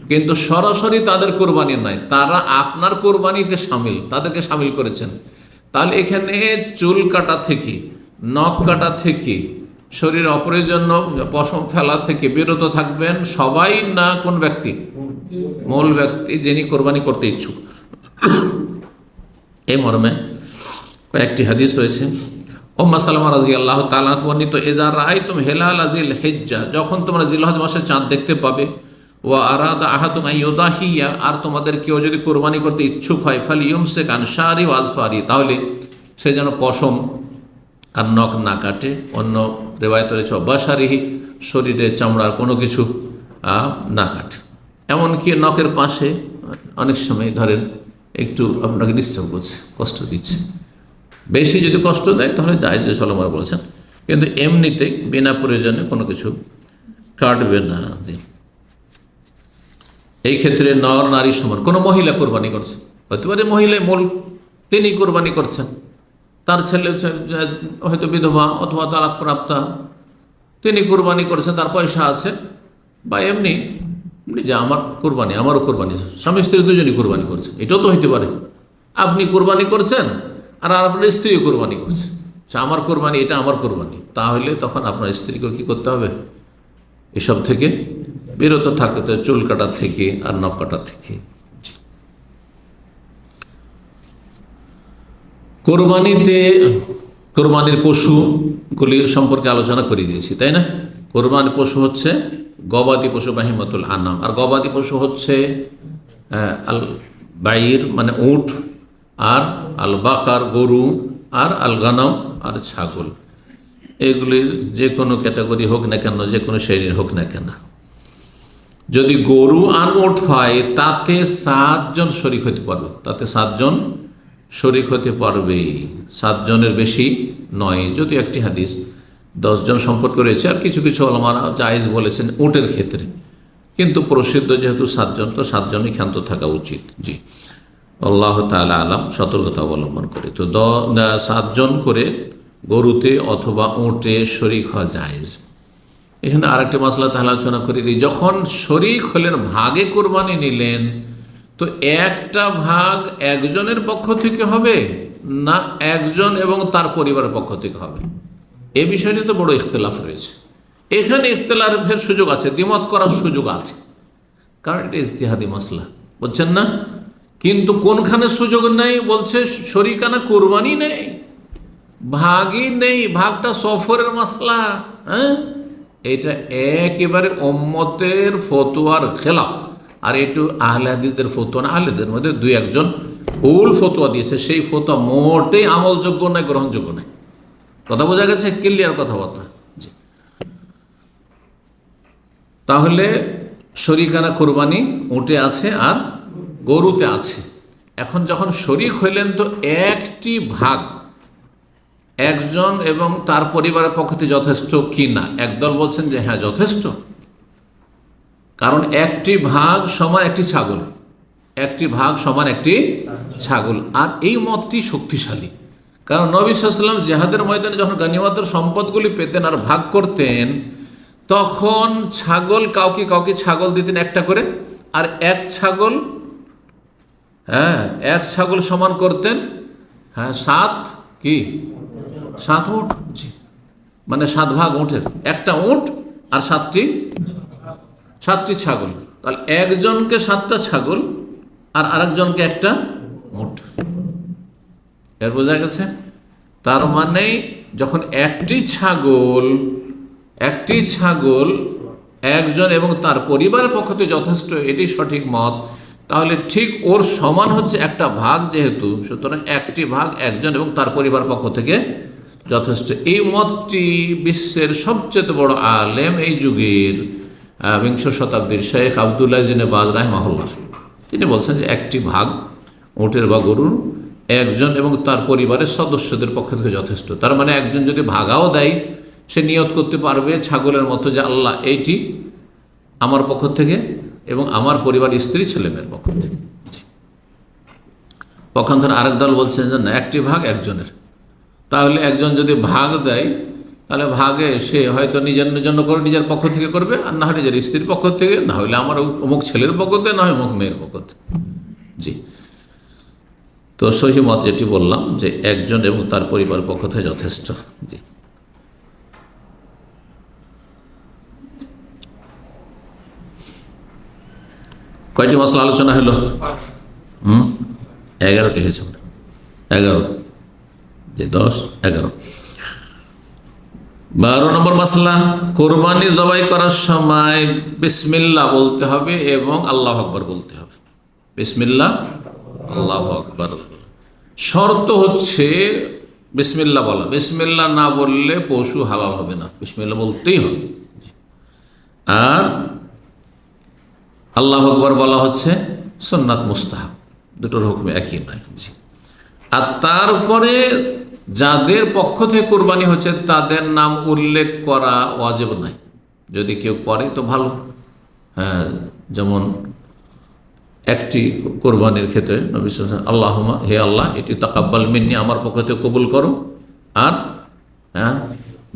কিন্তু সরাসরি তাদের কোরবানি নাই, তারা আপনার কোরবানিতে সামিল, তাদেরকে সামিল করেছেন। তাহলে এখানে চুল কাটা থেকে, নখ কাটা থেকে, শরীর অপ্রয়োজনীয় পশম ফেলা থেকে বিরত থাকবেন সবাই। না কোন ব্যক্তি? মূল ব্যক্তি, যিনি কোরবানি করতে ইচ্ছুক। এই মর্মে কয়েকটি হাদিস রয়েছে। উম্মে সালামা রাদিয়াল্লাহু তাআলা বর্ণিত, ইযা রাআইতুম হিলাল যিল হিজ্জা, যখন তোমরা জিলহজ মাসে চাঁদ দেখতে পাবে, ওয়া আরাদা আহাদুম আন ইউদাহিয়া, আর তোমাদের কেউ যদি কোরবানি করতে ইচ্ছুক হয়, ফালইউমসিক আন শারি ওয়া আযফারি, তাহলে সে যেন পশম আর নখ না কাটে। অন্য রিওয়ায়াতে রয়েছে বাশারিহি, শরীরে চামড়ার কোনো কিছু না কাটে। এমনকি নখের পাশে অনেক সময় ধরেন একটু আপনাকে ডিস্টার্ব করছে, কষ্ট দিচ্ছে, বেশি যদি কষ্ট দেয় তাহলে জায়েজ সালামা বলেছেন, কিন্তু এমনিতে বিনা প্রয়োজনে কোনো কিছু কাটবে না। জি, এই ক্ষেত্রে নর নারী সমান। কোনো মহিলা কোরবানি করছে, হতে পারে মহিলা মূল, তিনি কোরবানি করছেন, তার ছেলে হয়তো বিধবা অথবা তালাক প্রাপ্তা, তিনি কোরবানি করেছেন, তার পয়সা আছে, বা এমনি যে আমার কোরবানি, আমারও কোরবানি, স্বামী স্ত্রী দুজনই কোরবানি করছে, এটাও তো হইতে পারে। আপনি কোরবানি করছেন আর আপনার স্ত্রীও কোরবানি করছে, আমার কোরবানি, এটা আমার কোরবানি, তাহলে তখন আপনার স্ত্রীকে কী করতে হবে? এসব থেকে বিরত থাকতে, চুল কাটা থেকে আর নখ কাটা থেকে। কোরবানির পশুগুলি সম্পর্কে আলোচনা করে দিয়েছি, তাই না? কোরবানির পশু হচ্ছে গবাদি পশু, বাহিমাতুল আনাম, আর গবাদি পশু হচ্ছে আল বাইর মানে উট, আর আল বাকার গরু, আর আল গানম আর ছাগল। এগুলির যে কোনো ক্যাটাগরি হোক না কেন, যে কোনো শ্রেণীর হোক না কেন, যদি গরু আর উট হয় তাতে 7 জন শরিক হতে পারবে, তাতে 7 জন শরিক হতে পারবে, 7 জনের বেশি নয়। যদি একটি হাদিস 10 জন সম্পর্ক রয়েছে, আর কিছু কিছু ওলামারা জায়েজ বলেছেন উটের ক্ষেত্রে, কিন্তু প্রসিদ্ধ যেহেতু 7 জন, তো 7 জনই ক্ষান্ত থাকা উচিত। জি, আল্লাহ তাআলা আলাম, সতর্কতা অবলম্বন করে। তো 7 জন করে গরুতে অথবা উটে শরিক হওয়া জায়েজ। এখানে আরেকটি মাসলা তাহলে আলোচনা করে দিই, যখন শরিক হলেন, ভাগে কোরবানি নিলেন, তো একটা ভাগ একজনের পক্ষ থেকে হবে না একজন এবং তার পরিবারের পক্ষ থেকে হবে? এ বিষয়টি তো বড় ইখতিলাফ রয়েছে। এখানে ইখতিলাফের সুযোগ আছে, দ্বিমত করার সুযোগ আছে, কারণ এটা ইজতিহাদি মাসলা। বুঝছেন না? কিন্তু কোনখানে সুযোগ নেই? বলছে শরিকানা কুরবানি নেই, ভাগই নেই, ভাগটা সফরের মাসলা। হ্যাঁ, এটা একেবারে উম্মতের ফতোয়ার খেলাফ। আর একটু আহলে হাদিসদের ফতোয়া না, আহলেদের মধ্যে দুই একজন ভুল ফতোয়া দিয়েছে, সেই ফতোয়া মোটেই আমলযোগ্য নয়, গ্রহণযোগ্য নয়। কথা বোঝা গেছে? ক্লিয়ার কথাবার্তা। জি, তাহলে শরিকানা কুরবানি উটে আছে আর গরুতে আছে। এখন যখন শরিক হইলেন তো একটি ভাগ একজন এবং তার পরিবারের পক্ষ থেকে যথেষ্ট কি না? একদল বলছেন যে হ্যাঁ যথেষ্ট, কারণ একটি ভাগ সমান একটি ছাগল, একটি ভাগ সমান একটি ছাগল। আর এই মতটি শক্তিশালী, কারণ নবী সাল্লাল্লাহু আলাইহি ওয়াসাল্লাম জিহাদের ময়দানে যখন গনিমতের সম্পদগুলি পেতেন আর ভাগ করতেন, তখন ছাগল কাউকে কাউকে ছাগল দিতেন একটা করে, আর এক ছাগল সমান করতেন 7 উট। জি, মানে 7 ভাগ উটের, একটা উট আর 7টি ছাগল। তাহলে একজনকে 7টা ছাগল আর আরেকজনকে একটা উট। এর বোঝা গেছে? তার মানে যখন একটি ছাগল একজন এবং তার পরিবারের পক্ষ থেকে যথেষ্ট, এটি সঠিক মত, তাহলে ঠিক ওর সমান হচ্ছে একটা ভাগ যেহেতু, সুতরাং একটি ভাগ একজন এবং তার পরিবার পক্ষ থেকে যথেষ্ট। এই মতটি বিশ্বের সবচেয়ে বড় আলেম এই যুগের বিংশ শতাব্দীর শেখ আবদুল্লাহ ইবনে বাজ রাহিমাহুল্লাহ, তিনি বলছেন যে একটি ভাগ উটের বা গরুর একজন এবং তার পরিবারের সদস্যদের পক্ষ থেকে যথেষ্ট। তার মানে একজন যদি ভাগাও দেয়, সে নিয়ত করতে পারবে ছাগলের মতো যে আল্লাহ এইটি আমার পক্ষ থেকে এবং আমার পরিবার স্ত্রী ছেলেমেয়ের পক্ষ থেকে। পক্ষান্তরে আরেক দল বলছেন যে না, একটি ভাগ একজনের। তাহলে একজন যদি ভাগ দেয়, তাহলে ভাগে সে হয়তো নিজের জন্য করে, নিজের পক্ষ থেকে করবে, আর না হয় নিজের স্ত্রীর পক্ষ থেকে, না হলে আমার অমুক ছেলের পক্ষ থেকে, না হয় অমুক মেয়ের পক্ষ থেকে। জি, তো সহি মত যেটি বললাম যে একজন এবং তার পরিবার পক্ষ থেকে যথেষ্ট। জি, কয়টি মশলা আলোচনা হলো? 11টি হয়েছে। 11, যে 10, 11। 12 নম্বর মাসলা, কোরবানি জবাই করার সময় বিসমিল্লাহ বলতে হবে এবং আল্লাহু আকবার বলতে হবে। বিসমিল্লাহ, আল্লাহু আকবার। শর্ত হচ্ছে বিসমিল্লাহ বলা। বিসমিল্লাহ না বললে পশু হালাল হবে না, বিসমিল্লাহ বলতেই হবে। আর আল্লাহু আকবার বলা হচ্ছে সুন্নাত মুস্তাহাব, দুটোর হুকুমে একই নয়। জি, আর তারপরে যাদের পক্ষ থেকে কোরবানি হচ্ছে তাদের নাম উল্লেখ করা ওয়াজিব নাই, যদি কেউ করে তো ভালো। হ্যাঁ, যেমন একটি কোরবানির ক্ষেত্রে নবী সাল্লাল্লাহু আলাইহি ওয়াসাল্লাম আল্লাহুম্মা, হে আল্লাহ, এটি তাকাব্বাল মিন্নি, আমার পক্ষ থেকে কবুল করো, আর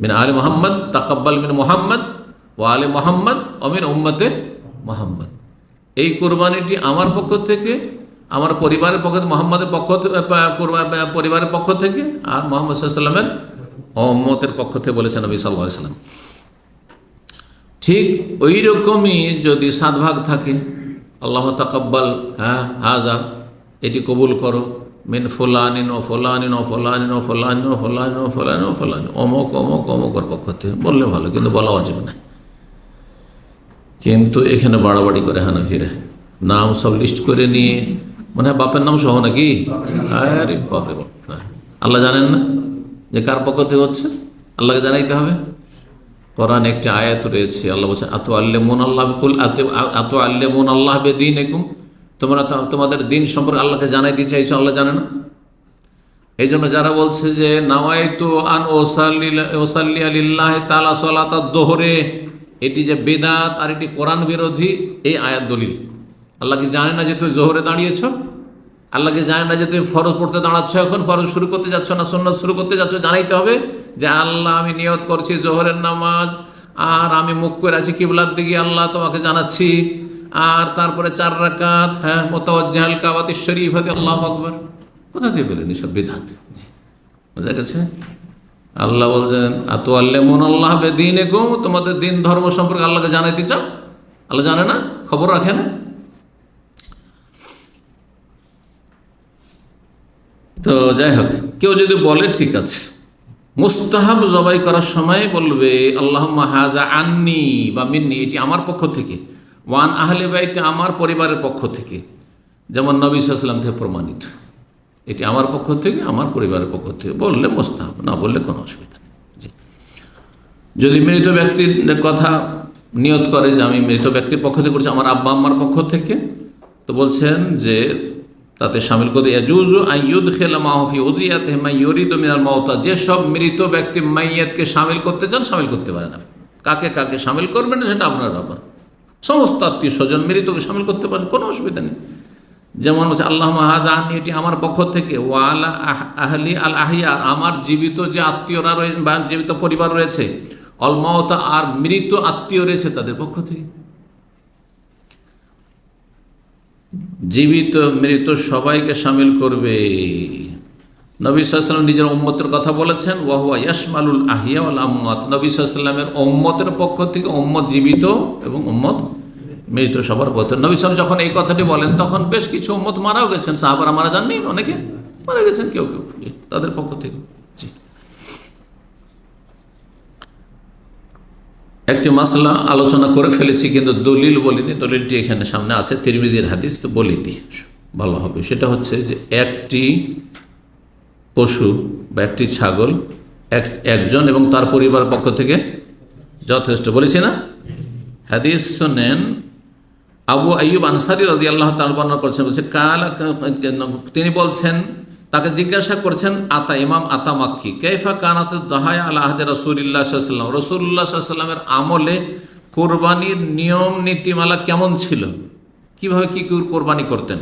মিন আলি মুহাম্মদ তাকাব্বাল মিন মুহাম্মদ ওয়া আলি মুহাম্মদ ওয়া মিন উম্মতে মুহাম্মদ। এই কোরবানিটি আমার পক্ষ থেকে, আমার পরিবারের পক্ষ থেকে, মুহাম্মদের পরিবারের পক্ষ থেকে, আর মুহাম্মদ সাল্লাল্লাহু আলাইহি ওয়াসাল্লামের উম্মতের পক্ষ থেকে বলেছেন নবী সাল্লাল্লাহু আলাইহি ওয়াসাল্লাম। ঠিক ওই রকমই যদি 7 ভাগ থাকে, আল্লাহ তাকাব্বাল হাজা, এটি কবুল করো, মিন ফুলানিন ও ফুলানিন ও ফুলানিন ও ফুলানিন ও ফুলানিন ও ফুলানিন ও ফুলানিন, অমুক অমুক অমুকের পক্ষ থেকে, বললে ভালো, কিন্তু বলা উচিত না। কিন্তু এখানে বাড়াবাড়ি করে হানাফিরা, নাম সব লিস্ট করে নিয়ে, মানে বাপের নাম সহ নাকি? আরে বাপরে বাপ, আল্লাহ জানেন না যে কার পক্ষ থেকে হচ্ছে? আল্লাহকে জানাইতে হবে। কোরআন একটি আয়াত রয়েছে, আল্লাহ বলছেন আতু আল্লেমুন আল্লাহ, কুল আতু আল্লেমুন আল্লাহ বিদীনিকুম, তোমরা তোমাদের দিন সম্পর্কে আল্লাহকে জানাইতে চাইছো, আল্লাহ জানে না? এই জন্য যারা বলছে যে নাওয়াইতু আন ওসাল্লি লিল্লাহি তাআলা সালাতাদ যোহরে, এটি যে বেদাত আর এটি কোরআন বিরোধী, এই আয়াত দলিল। আল্লাহ কি জানে না যে তুমি জোহরে দাঁড়িয়েছ? আল্লাহকে জানে না যে তুমি ফরজ পড়তে দাঁড়াচ্ছ, এখন ফরজ শুরু করতে যাচ্ছ না সুন্নাত শুরু করতে যাচ্ছ? জানাইতে হবে যে আল্লাহ, আমি নিয়ত করছি জোহরের নামাজ, আর আমি মুখ করে আছি কিবলার দিকে, আল্লাহ তোমাকে জানাচ্ছি। আর তারপরে 4 রাকাত মুতাওয়াজ্জিহাল কাবাতিশ শরীফাতি, আল্লাহু আকবার। কোথা দিয়ে পেলেন এসব বিদআত? বোঝা গেছে? আল্লাহ বলছেন আতু আল্লেমুন আল্লাহ বিদীনিকুম, তোমাদের দিন ধর্ম সম্পর্কে আল্লাহকে জানাইতে চাও? আল্লাহ জানে না? খবর রাখে না? তো যাই হোক, কেউ যদি বলে ঠিক আছে, মুস্তাহাব জবাই করার সময় বলবে আল্লাহুম্মা হাযা আন্নি বা মিন্নি, এটি আমার পক্ষ থেকে, ওয়ান আহলে বাইতে, আমার পরিবারের পক্ষ থেকে, যেমন নবী সাল্লাল্লাহু আলাইহি ওয়াসাল্লাম থেকে প্রমাণিত, এটি আমার পক্ষ থেকে, আমার পরিবারের পক্ষ থেকে বললে মুস্তাহাব, না বললে কোনো অসুবিধা নেই। জি, যদি মৃত ব্যক্তির কথা নিয়ত করে যে আমি মৃত ব্যক্তির পক্ষ থেকে করছি, আমার আব্বা আম্মার পক্ষ থেকে, তো বলছেন যে তাতে শামিল করে ইয়াজুজু আইয়ুদ খেলা মাহফি উদিয়াতে মাইয়রিদু মিনাল মাউতা, যেসব মৃত ব্যক্তি মাইয়াতকে শামিল করতে চান শামিল করতে পারেন। আপনি কাকে কাকে শামিল করবেন সেটা আপনার ব্যাপার, সমস্ত আত্মীয় স্বজন মৃতকে শামিল করতে পারেন, কোনো অসুবিধা নেই। যেমন হচ্ছে আল্লাহুম্মা হাযা আন্নি, এটি আমার পক্ষ থেকে, ওয়া আলা আহলি আল আহিয়া, আমার জীবিত যে আত্মীয়রা রয়েছে বা জীবিত পরিবার রয়েছে, অল মাউতা, আর মৃত আত্মীয় রয়েছে তাদের পক্ষ থেকে। জীবিত মৃত সবাইকে শামিল করবে। নবী সাল্লাল্লাহু আলাইহি ওয়াসাল্লাম নিজের উম্মতের কথা বলেছেন, ওয়া হুয়া ইয়াশমালুল আহিয়া ওয়াল আমওয়াত, নবী সাল্লাল্লাহু আলাইহি ওয়াসাল্লামের উম্মতের পক্ষ থেকে উম্মত জীবিত এবং উম্মত মৃত সবার পথে। নবী সাল্লাল্লাহু আলাইহি ওয়াসাল্লাম যখন এই কথাটি বলেন তখন বেশ কিছু উম্মত মারাও গেছেন, সাহাবারা মারা যাননি, অনেকে মারা গেছেন, কেউ কেউ তাদের পক্ষ থেকে। জি, একটি মাসলা আলোচনা করে ফেলেছি কিন্তু দলিল বলিনি, দলিলটি এখানে সামনে আছে, তিরমিজির হাদিস, তো বলি দিই ভালো হবে। সেটা হচ্ছে যে একটি পশু বা একটি ছাগল একজন এবং তার পরিবার পক্ষ থেকে যথেষ্ট, বলেছি না? হাদিস শোনেন, আবু আইয়ুব আনসারী রাদিয়াল্লাহু তাআলা বর্ণনা করছেন, বলছে তিনি বলছেন, তাকে জিজ্ঞাসা করছেন ইমাম আতা মাক্কি, কাইফা কানাত দাহায়া আলা আহদি রাসূলিল্লাহ সাল্লাল্লাহু আলাইহি ওয়াসাল্লাম, রাসূলুল্লাহ সাল্লাল্লাহু আলাইহি ওয়াসাল্লামের আমলে কোরবানির নিয়ম নীতিমালা কেমন ছিল, কিভাবে কি কোরবানি করতেন।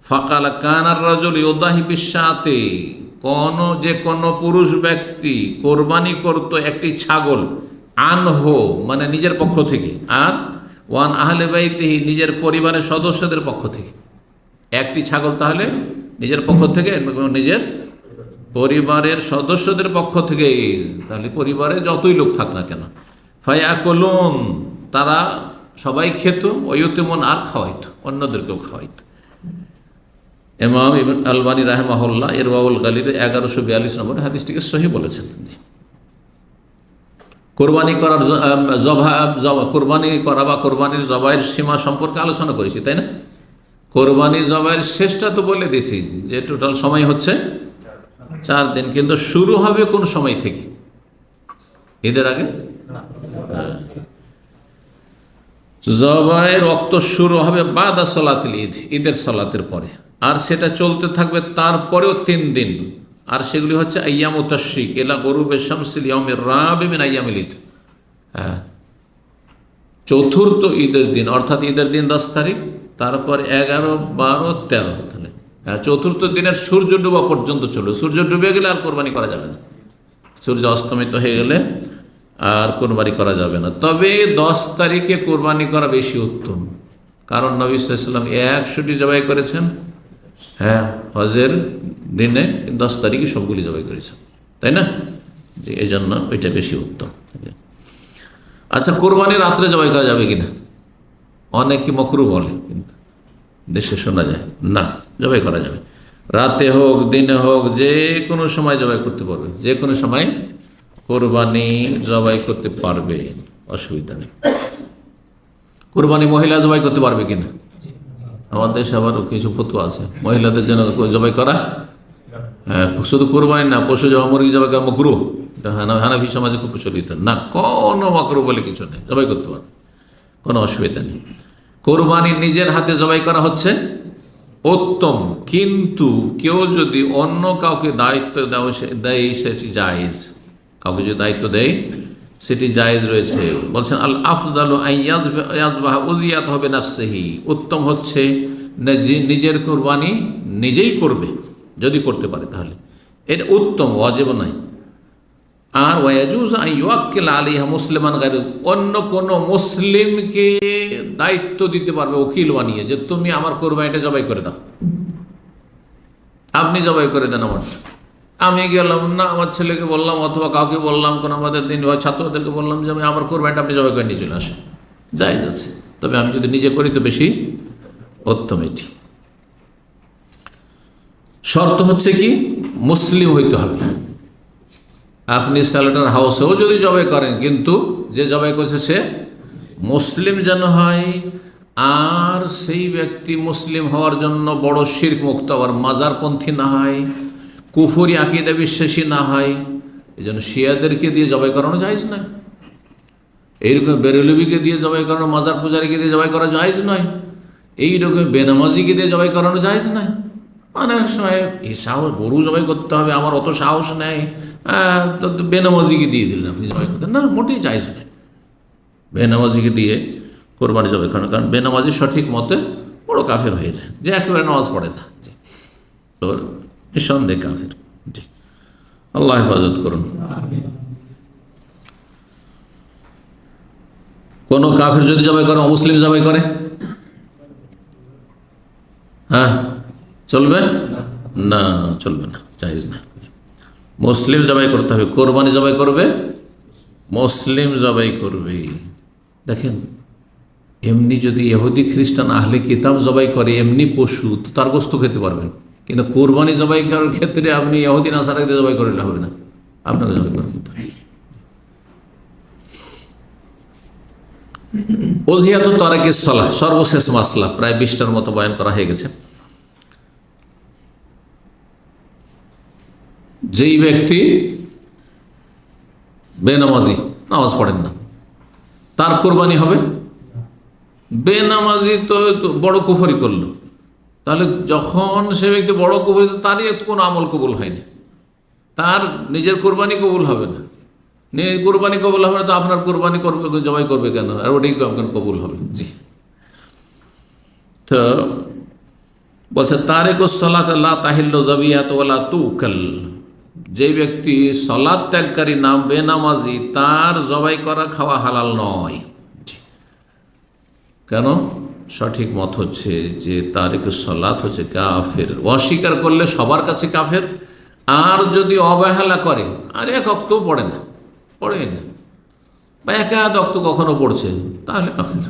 ফাকালা কানার রাজুল ইউদাহি বিশাতে, যে কোনো পুরুষ ব্যক্তি কোরবানি করত একটি ছাগল, আনহো মানে নিজের পক্ষ থেকে, আর ওয়ান আহলে বাইতিহি নিজের পরিবারের সদস্যদের পক্ষ থেকে। একটি ছাগল তাহলে নিজের পক্ষ থেকে, নিজের পরিবারের সদস্যদের পক্ষ থেকে, তাহলে পরিবারে যতই লোক থাক না কেন, ফায়াকুলুন, তারা সবাই খেত, ওয়ুতিমুন, আর খাওয়াইতো, অন্যদেরকেও খাওয়াইতো। ইমাম ইবনে আলবানী রাহিমাহুল্লাহ ইরওয়াউল গালির 1142 নম্বর হাদিসটিকে সহিহ বলেছেন। কোরবানি করার কোরবানি করা বা কোরবানির জবাইয়ের সীমা সম্পর্কে আলোচনা করেছি, তাই না? কোরবানি জবাইয়ের শেষটা তো বলে দিছি যে টোটাল সময় হচ্ছে 4 দিন, কিন্তু শুরু হবে কোন সময় থেকে? ঈদের আগে? জবাইয়ের ওয়াক্ত শুরু হবে বাদা সালাতুল ঈদ, ঈদের সালাতের পরে, আর সেটা চলতে থাকবে তারপরেও 3 দিন, আর সেগুলি হচ্ছে আইয়ামুত তাশরিক ইলা গুরুবে শামসিল ইয়াউমির রাবি মিন আইয়ামিল ঈদ। চতুর্থ ঈদের দিন, অর্থাৎ ঈদের দিন 10 তারিখ, তারপর 11, 12, 13, তাহলে চতুর্থ দিনের সূর্য ডুবা পর্যন্ত চলবে। সূর্য ডুবে গেলে আর কোরবানি করা যাবে না, সূর্য অস্তমিত হয়ে গেলে আর কোরবানি করা যাবে না। তবে 10 তারিখে কোরবানি করা বেশি উত্তম, কারণ নবী সাল্লাল্লাহু আলাইহি ওয়াসাল্লাম 100টি জবাই করেছেন, হজের দিনে 10 তারিখে সবগুলি জবাই করেছেন, তাই না? যে এই জন্য ওইটা বেশি উত্তম। আচ্ছা, কোরবানি রাত্রে জবাই করা যাবে কিনা? অনেকে মাকরুহ বলে, কিন্তু দেশে শোনা যায় না, জবাই করা যাবে। রাতে হোক দিনে হোক যে কোনো সময় জবাই করতে পারবে, যে কোনো সময় কোরবানি জবাই করতে পারবে, অসুবিধা নেই। কোরবানি মহিলা জবাই করতে পারবে কিনা? আমাদের দেশে আবার কিছু ফতোয়া আছে মহিলাদের জন্য জবাই করা, শুধু কোরবানি না, পশু জবাই, মুরগি জবাই করা মাকরুহ, হানাফি সমাজে খুব প্রচলিত না, কোনো মাকরুহ বলে কিছু নেই, জবাই করতে পারবে, কোনো অসুবিধা নেই। কোরবানি নিজের হাতে জবাই করা হচ্ছে উত্তম, কিন্তু কেউ যদি অন্য কাউকে দায়িত্ব দেয় সেটি জায়েজ, কাউকে যদি দায়িত্ব দেয় সেটি জায়েজ রয়েছে। বলছেন আল আফজালু আইয়াযবাহা উযিয়াত হবে নাফসিহি, উত্তম হচ্ছে নিজের কোরবানি নিজেই করবে, যদি করতে পারে তাহলে এটা উত্তম, ওয়াজিব নাই। আর ওয়ায়াজুজ আন ইউআক্কিল আলাইহা মুসলিমান গায়রু, অন্য কোনো মুসলিমকে দায়িত্ব দিতে পারবে উকিল বানিয়ে, যে তুমি আমার কোরবানিটা জবাই করে দাও, আপনি জবাই করে দেন আমার। আমি গেলাম না, আমার ছেলেকে বললাম অথবা কাউকে বললাম, কোনো আমাদের দিন ছাত্রদেরকে বললাম যে আমি আমার কোরবানিটা আপনি জবাই করে নিয়ে চলে আসেন, জায়েজ আছে। তবে আমি যদি নিজে করি তো বেশি উত্তম। এটি শর্ত হচ্ছে কি, মুসলিম হইতে হবে। আপনি স্যালেটার হাউসেও যদি জবাই করেন, কিন্তু যে জবাই করেছে সে মুসলিম যেন হয়। আর সেই ব্যক্তি মুসলিম হওয়ার জন্য বড় শিরক মুক্ত, আবার মাজারপন্থী না হয়, কুফরি আকীদা বিশ্বাসী না হয়। এই জন্য শিয়াদেরকে দিয়ে জবাই করানো জায়েজ না। এইরকম বেরেলবিকে দিয়ে জবাই করানো, মাজার পূজারীকে দিয়ে জবাই করা জায়েজ নয়। এইরকম বেনামাজিকে দিয়ে জবাই করানো জায়েজ নয়। অনেক সময় এই সাহস, গরু জবাই করতে হবে, আমার অত সাহস নেই, বেনামাজিকে দিয়ে দিলেন আপনি জবাই করতেন না, মোটেই জায়েজ নয় বেনামাজিকে দিয়ে কোরবানি জবাই করানো। কারণ বেনামাজি সঠিক মতে বড় কাফের হয়ে যায়, যে একেবারে নামাজ পড়ে না, তোর নিঃসন্দেহে কাফের। জি, আল্লাহ হেফাজত করুন। কোনো কাফের যদি জবাই করে, অমুসলিম জবাই করে, হ্যাঁ চলবে না? চলবে না, জায়েজ না। মুসলিম জবাই করতে হবে। কোরবানি জবাই করবে মুসলিম জবাই করবে। দেখেন, এমনি যদি ইহুদি খ্রিস্টান আহলে কিতাব জবাই করে এমনি পশু, তো তার গোস্ত খেতে পারবেন, কিন্তু কোরবানি জবাই করার ক্ষেত্রে আপনি ইহুদি নাসারাকে জবাই করলে হবে না, আপনাকে জবাই করে খেতে হবে। উযহিয়াতু তারিকিস সালাহ, সর্বশেষ মাসলা, প্রায় 20টার মতো বয়ান করা হয়ে গেছে। যেই ব্যক্তি বেনামাজি, নামাজ পড়েন না, তার কোরবানি হবে? বেনামাজি তো বড় কুফরি করলো, তাহলে যখন সে ব্যক্তি বড় কুফরি, তারই কোনো আমল কবুল হয়নি, তার নিজের কোরবানি কবুল হবে না। কোরবানি কবুল হবে না তো আপনার কোরবানি করবে, জবাই করবে কেন? আর ওটাই কেন কবুল হবে? জি, তো বলছে তারিকুস সালাত লা তাহিল্লু যাবিয়াতু ওয়ালা তুকাল, যে ব্যক্তি সালাত ত্যাগকারী নাম বেনামাজি, তার জবাই করা খাওয়া হালাল নয়। কেন? সঠিক মত হচ্ছে যে তারিকুস সালাত হচ্ছে কাফের। অস্বীকার করলে সবার কাছে কাফের, আর যদি অবহেলা করে, আর এক ওয়াক্তও পড়ে না, বা একাদ ওয়াক্ত কখনো পড়ছে, তাহলে কাফের।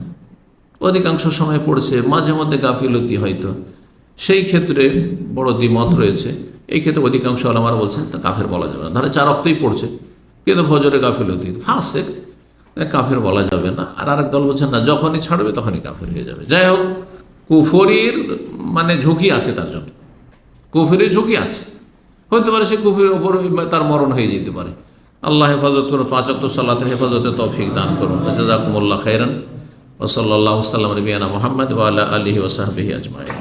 অধিকাংশ সময় পড়ছে, মাঝে মধ্যে গাফিলতি হয়তো, সেই ক্ষেত্রে বড় দ্বিমত রয়েছে। এই ক্ষেত্রে অধিকাংশ ওলামারা বলছেন তা কাফের বলা যাবে না। ধরে 4 ওয়াক্তই পড়ছে, কিন্তু ফজরে গাফিলতি, ফাসেক, কাফের বলা যাবে না। আর আরেক দল বলছেন না, যখনই ছাড়বে তখনই কাফের হয়ে যাবে। যাই হোক, কুফরির মানে ঝুঁকি আছে, তার জন্য কুফরির ঝুঁকি আছে, হতে পারে সে কুফরির ওপর তার মরণ হয়ে যেতে পারে। আল্লাহ হেফাজত করুন, 5 ওয়াক্ত সালাতের হেফাজতের তৌফিক দান করুন। জাযাকুমুল্লাহ খাইরান। ওয়া সাল্লাল্লাহু আলা নবিয়িনা মুহাম্মদ ওয়া আলা আলিহি ওয়া সাহবিহি আজমাইন।